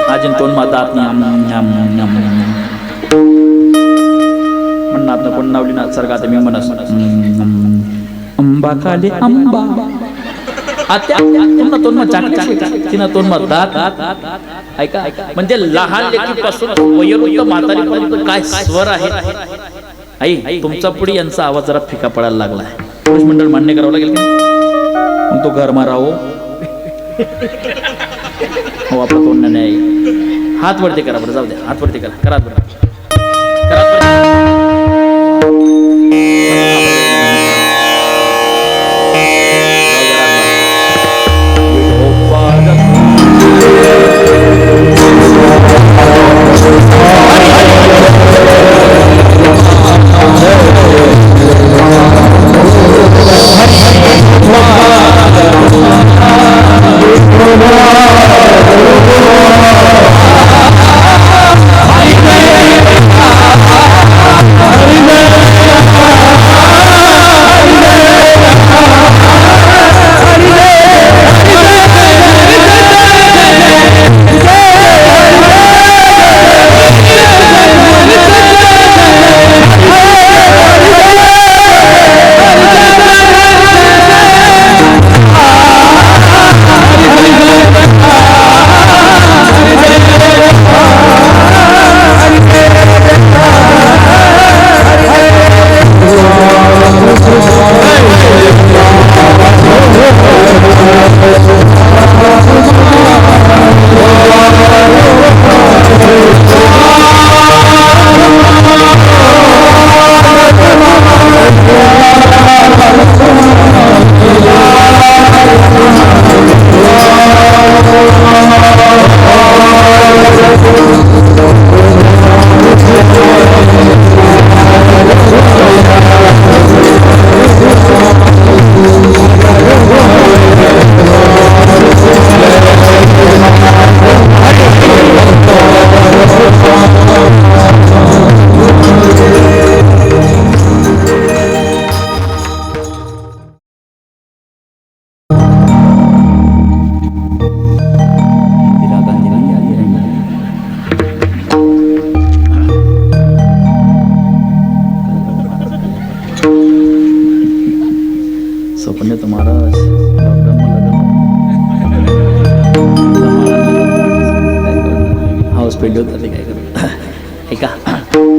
Speaker 1: आजीन तोंड माता म्हणणार कोण लावली ना सारखं. आता मी म्हणस अंबा खाली अंबा आत्या तिनं तोंड मत दात ऐका. म्हणजे लहान लेकीपासून वयोवृद्ध म्हातारीपर्यंत काय स्वर आहे. आई तुमचा पुढे यांचा आवाज जरा फिका पडायला लागला आहे. पुरुष मंडळ मान्य करावं लागेल का? मग तो घर मारावं हो आपला तोंड नाही. हात वरती करा बरं, जाऊ द्या हात वरती करा, करा बरं, करा बरं.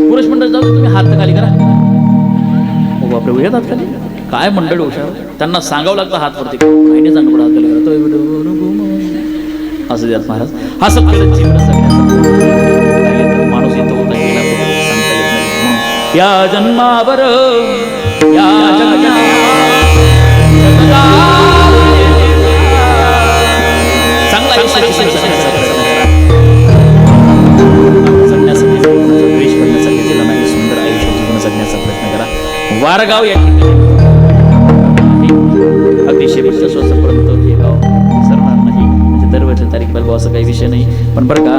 Speaker 1: पुरुष मंडळ जाऊ तुम्ही हात खाली करा. बापरे येतात खाली काय मंडळ हुशार. त्यांना सांगावं लागतं हात वरती काही सांगू हात खाली करा. असं द्यात महाराज हसत खेळत जीवन माणूस येतो होता गेला सांगता येत नाही. या जन्मावर या चांगला वारगाव या अगदी शेवटच्या श्वासापर्यंत हे गाव विसरणार नाही. म्हणजे दरवर्षी तारीख बघावं असं काही विषय नाही. पण बरं का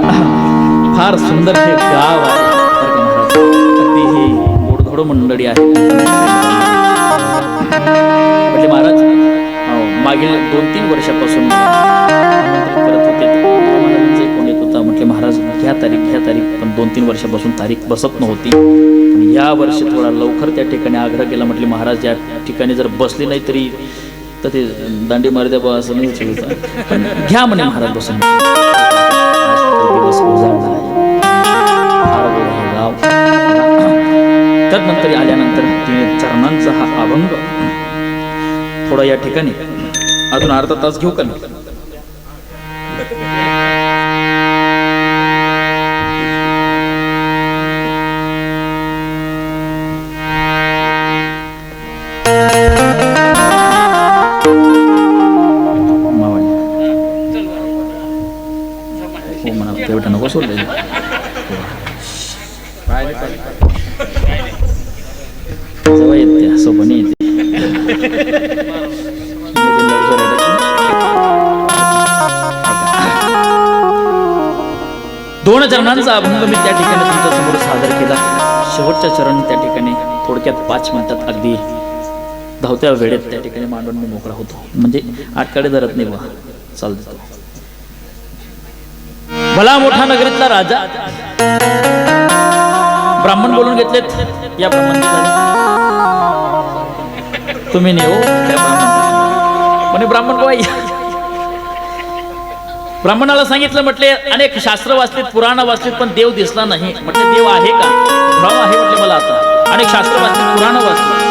Speaker 1: फार सुंदर हे गाव आहे बरं का महाराज. अगदी ही गोडधोड मंडळी आहे. म्हणजे महाराज मागील 2-3 वर्षापासून करत होते. महाराजांचे कोण येत होता म्हटले महाराज घ्या तारीख पण 2-3 वर्षापासून तारीख बसत नव्हती. पण या वर्षी थोडा लवकर त्या ठिकाणी आग्रह केला. म्हटले महाराज या ठिकाणी जर बसली नाही तरी तर ते दांडी मार द्या बा असं नाही होतं. पण घ्या म्हणे महाराज बसून. दिवस उजाडला आहे गाव. त्यानंतर आल्यानंतर तिने चरणांचा हा अभंग थोडा या ठिकाणी अजून अर्धा तास घेऊ का सोडले जवळ येते सोबणी येते 2 चरणांचा अभंग मी त्या ठिकाणी तुमच्या समोर सादर केला. शेवटच्या चरण त्या ठिकाणी थोडक्यात 5 मिनिटात अगदी धावत्या वेळेत त्या ठिकाणी मांडून मी मोकळा होतो. म्हणजे आटकडे धरत नाही बा चालतो. भला मोठा नगरीतला राजा ब्राह्मण बोलून घेतलेत. या ब्राह्मण तुम्ही नाही हो त्या ब्राह्मण म्हणे ब्राह्मण बाई. ब्राह्मणाला सांगितलं म्हटले अनेक शास्त्र वाचलीत पुराण वाचलीत पण देव दिसला नाही. म्हटले देव आहे का? भ्रम आहे म्हटले मला. आता अनेक शास्त्र वाचलीत पुराण वाचलीत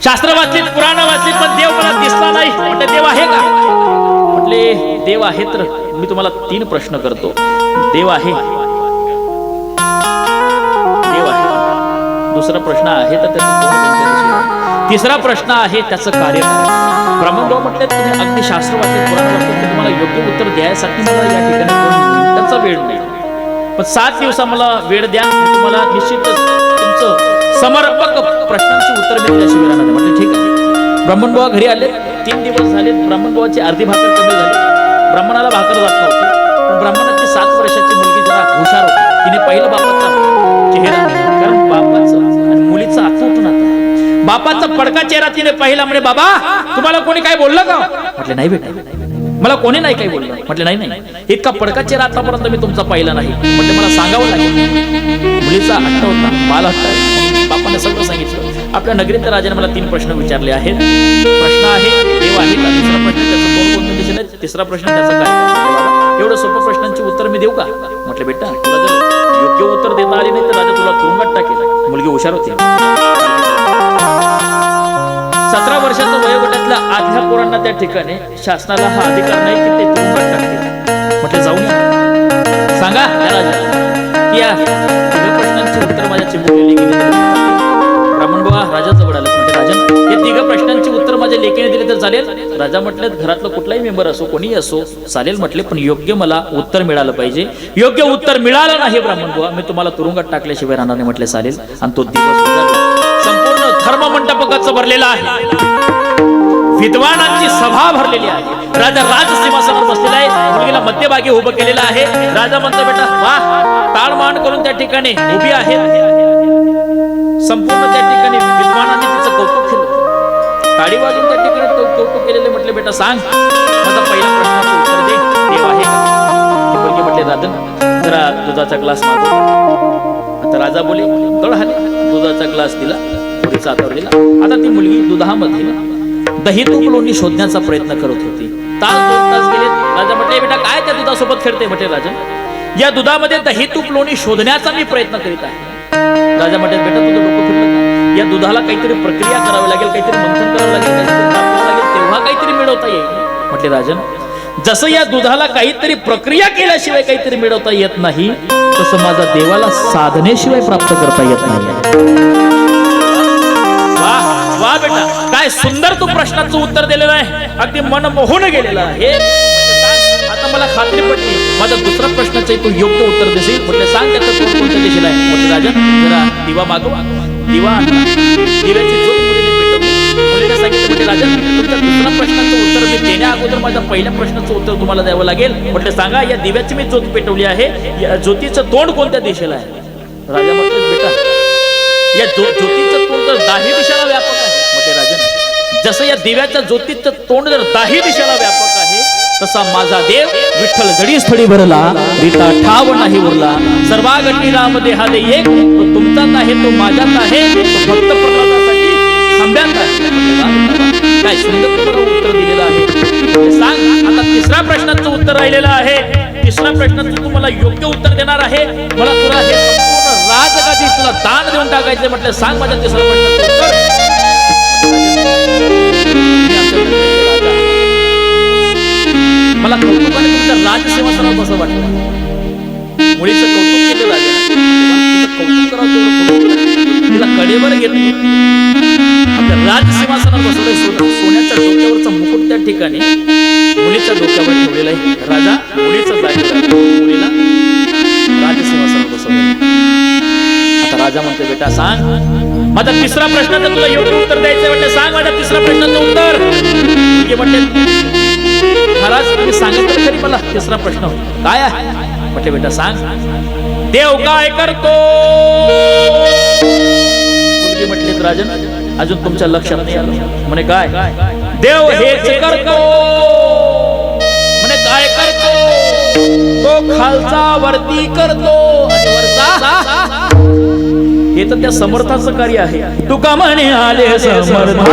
Speaker 1: शास्त्र वाचलीत पुराण वाचलीत पण देव मला दिसला नाही. म्हटले देव आहे का? म्हटले देव आहे. तर मी तुम्हाला 3 प्रश्न करतो. देव आहे? देव आहे. दुसरा प्रश्न आहे तर त्याचं तिसरा प्रश्न आहे त्याचं कार्य काय? ब्राह्मणराव म्हटले तुम्ही अगदी शास्त्र वाचले पुराण वाचले तुम्हाला योग्य उत्तर द्यायसाठी मला या ठिकाणी 2 मिनिटांचा वेळ नाही. पण 7 दिवसा मला वेळ द्या. तुम्हाला निश्चितच तुमचं समर्पक प्रश्नांची उत्तर मी दिल्याशिवाय राहणार नाही. म्हटले ठीक आहे. ब्राह्मणबाबा घरी आले. 3 दिवस झाले. ब्राह्मणबाबाची अर्धी भाकर कमी झाली. ब्राह्मणाला भाकर जात नव्हती. पण ब्राह्मणाची 7 वर्षाची मुलगी जरा हुशार होती. तिने पहिलं बापाचा चेहरा कारण बापाचं आणि मुलीचा अतूट नातं. बापाचा पडका चेहरा तिने पाहिला. म्हणे बाबा तुम्हाला कोणी काय बोललं का? म्हटले नाही बेटा मला कोणी नाही काही बोललं. म्हटले नाही नाही इतका पडका चेहरा आतापर्यंत मी तुमचा पाहिला नाही. म्हटले मला सांगावं लागेल. मुलीचा हट्ट होता बाल हट्ट. बापाने सगळं सांगितलं. आपल्या नगरीत राजाने मला 3 प्रश्न विचारले आहेत. प्रश्न आहे देव आहे का? दुसरा प्रश्न त्याचं तोंड कोणतं दिसेल. तिसरा प्रश्न त्याचा काय? एवढं सोपं प्रश्नांची उत्तर मी देऊ का? म्हटले बेटा तुला जर योग्य उत्तर देता आली नाही तर राजा तुला तुरुंगात टाकेल. मुलगी हुशार होती. 17 वर्षाच्या वयोगटातल्या आधल्या पोरांना त्या ठिकाणी शासनाला हा अधिकार नाही की ते तुरुंगात टाकतील. म्हटले जाऊन सांगा त्या राजा की या 3 प्रश्नांची उत्तर माझ्या चिमुकल्या लेकीने दिली. ब्राह्मण बाबा राजा जवळ आले. म्हणजे राजन हे 3 प्रश्नांची उत्तर माझ्या लेकीने दिली तर चालेल? राजा म्हटले घरातलं कुठलाही मेंबर असो कोणी असो चालेल. म्हटले पण योग्य मला उत्तर मिळालं पाहिजे. योग्य उत्तर मिळालं नाही ब्राह्मण बाबा मी तुम्हाला तुरुंगात टाकल्याशिवाय राहणार नाही. म्हटले चालेल. आणि तो दिवस संपूर्ण धर्म मंडपकाचं भरलेला आहे. विद्वानांची सभा भरलेली आहे. राजा राजसिंहासनावर बसलेला आहे. मुलगीला मध्यभागी उभं केलेलं आहे. राजा म्हणतो बेटा वाह ताळमान करून त्या ठिकाणी उभी आहे. संपूर्ण त्या ठिकाणी विद्वानांनी तिचं कौतुक केलं. टाळी वाजून त्या ठिकाणी कौतुक केलेले. म्हटले बेटा सांग माझा पहिला प्रश्नाचं उत्तर दे. देव आहे का? मुलगी म्हटले राजन जरा दुधाचा ग्लास मागव. आता राजा बोले तळ हाले. दुधाचा ग्लास दिला. थोडीचा हातावर दिला. आता ती मुलगी दुधामध्ये दही तूप लोणी शोधण्याचा प्रयत्न करत होती. 2 तास गेले. राजा म्हटले बेटा काय त्या दुधासोबत खेळते? म्हटले राजा या दुधामध्ये दही तूप लोणी शोधण्याचा मी प्रयत्न करीत आहे. राजा म्हटले बेटा तुझं डोकं फिरलं का? या दुधाला काहीतरी प्रक्रिया करावी लागेल काहीतरी मंथन करावं लागेल काहीतरी तापवावं लागेल तेव्हा काहीतरी मिळवता येईल. म्हटले राजन जसं या दुधाला काहीतरी प्रक्रिया केल्याशिवाय काहीतरी मिळवता येत नाही तसं माझा देवाला साधनेशिवाय प्राप्त करता येत नाही. वा बेटा काय सुंदर तू प्रश्नाचं उत्तर दिलेलं आहे. अगदी मन मोहून गेलेलं आहे. आता मला खात्री पटली माझ्या दुसऱ्या प्रश्नाचं तू योग्य उत्तर देशील. म्हटलं सांग त्याचं तोंड कोणतं दिशेला आहे? म्हटलं राजन जरा दिवा मागव. दिवा आणला. दिव्याची झोप मुलीने पेटवली. मुलीने सांगितलं म्हटले राजन तुमच्या दुसऱ्या प्रश्नाचं उत्तर मी देण्या अगोदर माझ्या पहिल्या प्रश्नाचं उत्तर तुम्हाला द्यावं लागेल. म्हटलं सांगा या दिव्याची मी ज्योत पेटवली आहे. या ज्योतीचं तोंड कोणत्या दिशेला आहे? राजा म्हटलं बेटा या ज्योतीचं तोंड तर 10 दिशेला व्यापक आहे. म्हटले राजन जसं या दिव्याच्या ज्योतीचं तोंड जर 10 दिशेला व्यापक आहे तसा माझा देव विठ्ठल जडी स्थळी भरला रीता ठाव नाही उरला. सर्वागती राम देहा दे एक तो तुमचाच आहे तो माझाच आहे तो भक्त प्रल्हादासाठी थांब्यात आहे. काय सुंदर तुम्हाला उत्तर दिलेलं आहे. सांग आता 3ऱ्या प्रश्नाचं उत्तर राहिलेलं आहे. 3ऱ्या प्रश्नाचं तू मला योग्य उत्तर देणार आहे. मला तुला हे संपूर्ण राजगादी तुला दान देऊन टाकायचं. म्हटलं सांग माझ्या 3ऱ्या प्रश्नाचं उत्तर. मला कौतुकाने तुमच्या राजसिंहासनावर कसं वाटलं? मुलीचं कौतुक केलं राजा. कौतुक करावं तिला कडेवर घेतलं. आपल्या राजसिंहासनावर बसवलंय. सोन्याच्या डोक्यावरचा मुकुट त्या ठिकाणी मुलीच्या डोक्यावर ठेवलेला आहे. राजा मुलीचं जायचं बसवलेला राजसिंहासनावर बसवलेला. आता राजा म्हणतो बेटा सांग माझा तिसरा प्रश्न, तर तुला योग्य उत्तर द्यायचं म्हटलं सांग माझा तिसरा प्रश्नाचं उत्तर. म्हटले महाराज तुम्ही सांगितलं तरी मला तिसरा प्रश्न काय आहे. म्हटले बेटा सांग देव काय करतो. मुलगी म्हटली राजन अजून तुमच्या लक्षात नाही आलं. म्हणे काय. देव हेच करतो. म्हणे काय करतो. तो खालचा वरती करतो आणि वरचा. हे तर त्या समर्थाचं कार्य आहे. तुका म्हणे आले समर्थाचे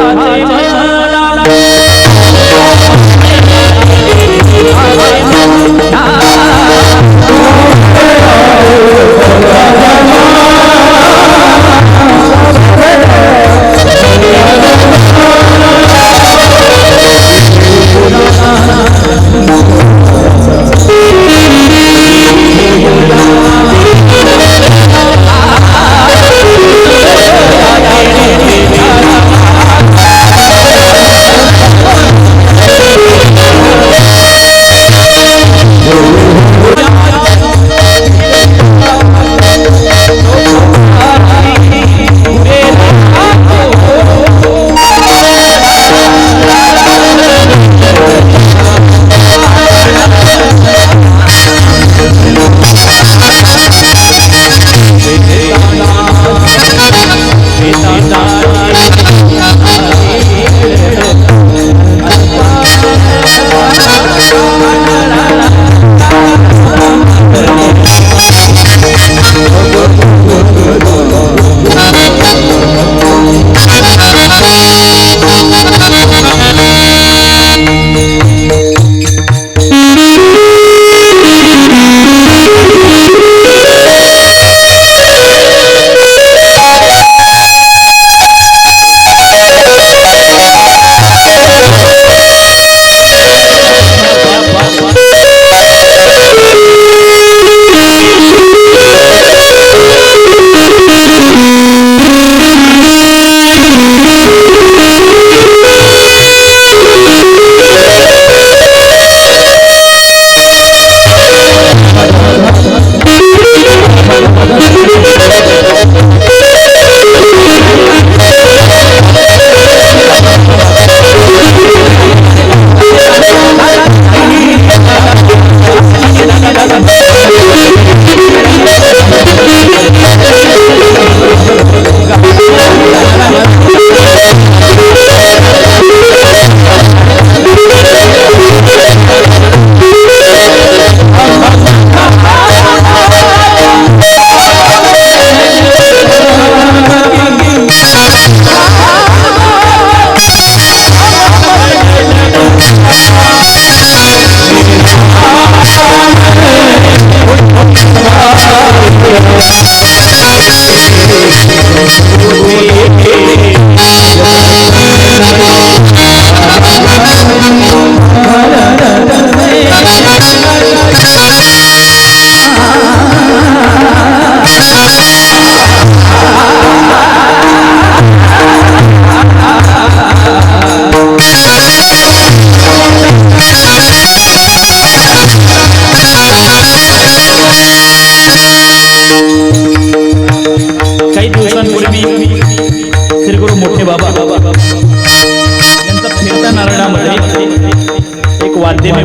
Speaker 2: वाद्य मी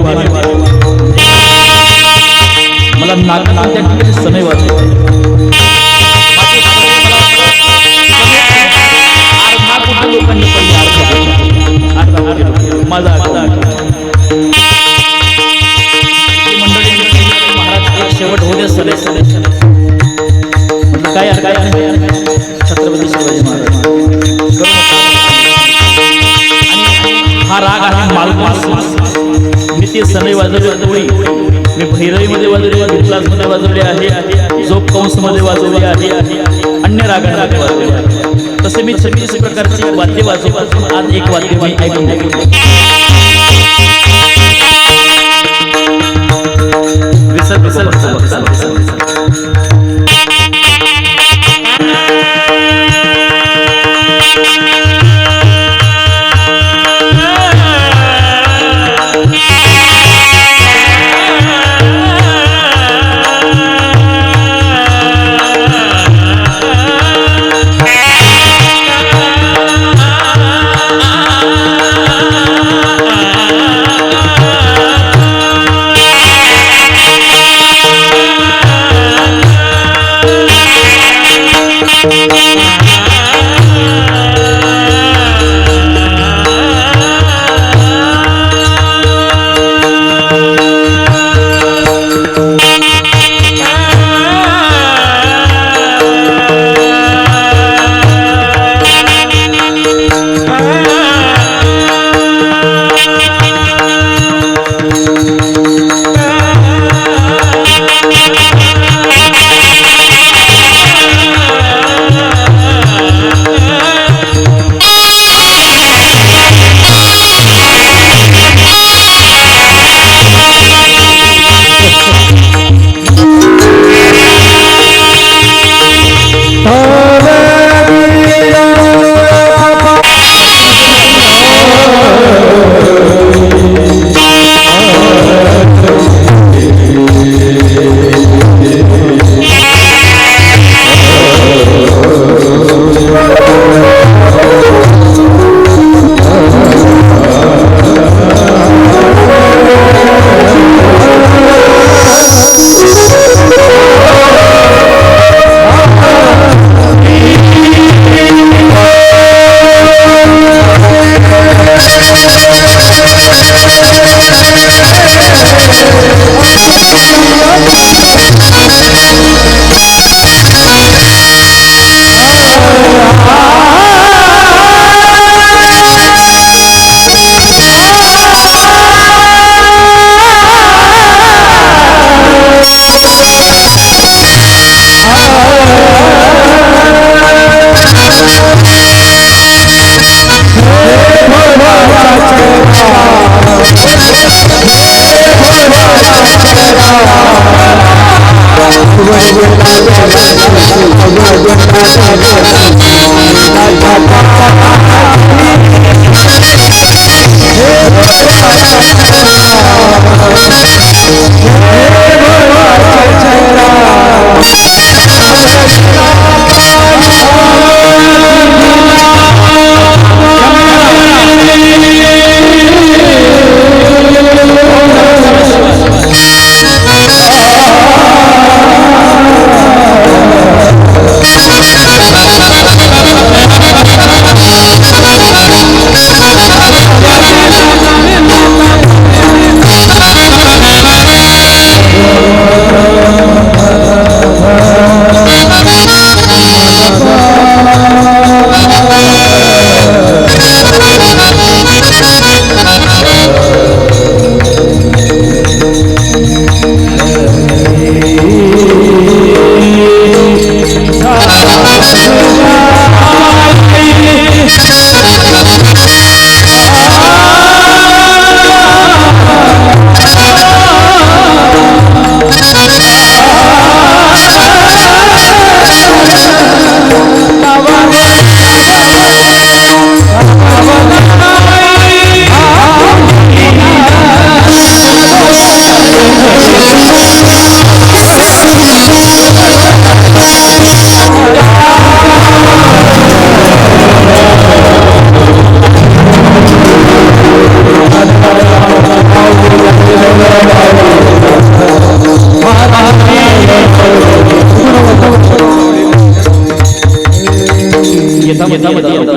Speaker 2: मला नागनाथ त्या ठिकाणी सनई वाजले लोकांनी माझा महाराज शेवट होते सने म्हटलं काय छत्रपती शिवाजी महाराज हा राग आहे मालमास मी ते सनई वाजवली मी भैरवीमध्ये वाजवली विलासमध्ये वाजवली आहे जोप कंसमध्ये वाजवली आहे अन्य रागांमध्ये वाजवली आहे तसे मी 36 प्रकारची वाद्य वाजवतो आज एक वाद्य मी ऐकून विसर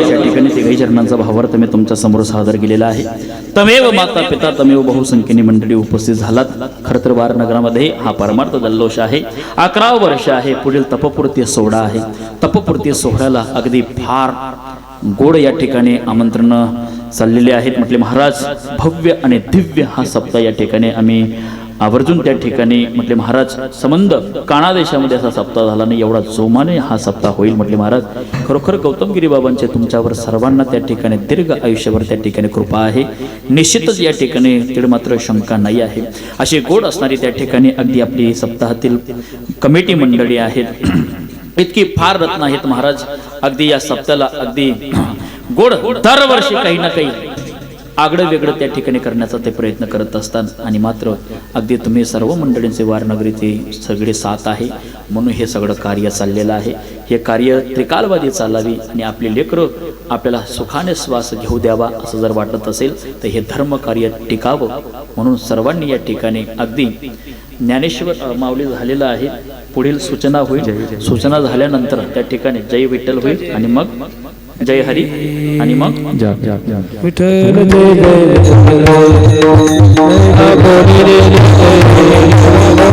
Speaker 1: या ठिकाणी तिघही चरणांचा भावार्थ मी तुमच्या समोर सादर केलेला आहे. तमेव माता पिता तमेव बहुसंख्येने मंडळी उपस्थित झालात. खरं तर वार नगरामध्ये हा परमार्थ जल्लोष आहे. 11 वर्ष आहे. पुढील तपपूर्ती सोहळा आहे. तपपूर्ती सोहळ्याला अगदी फार गोड या ठिकाणी आमंत्रण चाललेले आहेत. म्हटले महाराज भव्य आणि दिव्य हा सप्ताह या ठिकाणी आम्ही आवर्जून त्या ठिकाणी म्हटले महाराज संबंध काणा देशामध्ये असा सप्ताह झाला नाही, एवढा जोमाने हा सप्ताह होईल. म्हटले महाराज खरोखर गौतमगिरी बाबांचे तुमच्यावर सर्वांना त्या ठिकाणी दीर्घ आयुष्यभर त्या ठिकाणी कृपा आहे. निश्चितच या ठिकाणी तीड मात्र शंका नाही आहे. अशी गोड असणारी त्या ठिकाणी अगदी आपली सप्ताहातील कमिटी मंडळी आहेत. इतकी फार रत्न आहेत महाराज. अगदी या सप्ताहाला अगदी गोड दरवर्षी काही ना काही आगळं वेगळं त्या ठिकाणी करण्याचा ते प्रयत्न करत असतात. आणि मात्र अगदी तुम्ही सर्व मंडळींचे वारनगरीचे सगळे साथ आहे म्हणून हे सगळं कार्य चाललेलं आहे. हे कार्य त्रिकालवादी चालावी आणि आपले लेकरं आपल्याला सुखाने श्वास घेऊ द्यावा असं जर वाटत असेल तर हे धर्म कार्य टिकावं म्हणून सर्वांनी या ठिकाणी अगदी ज्ञानेश्वर माऊली झालेलं आहे. पुढील सूचना होईल. सूचना झाल्यानंतर त्या ठिकाणी जय विठ्ठल होईल आणि मग जय हरी आणि मग
Speaker 3: विठ्ठल जय जय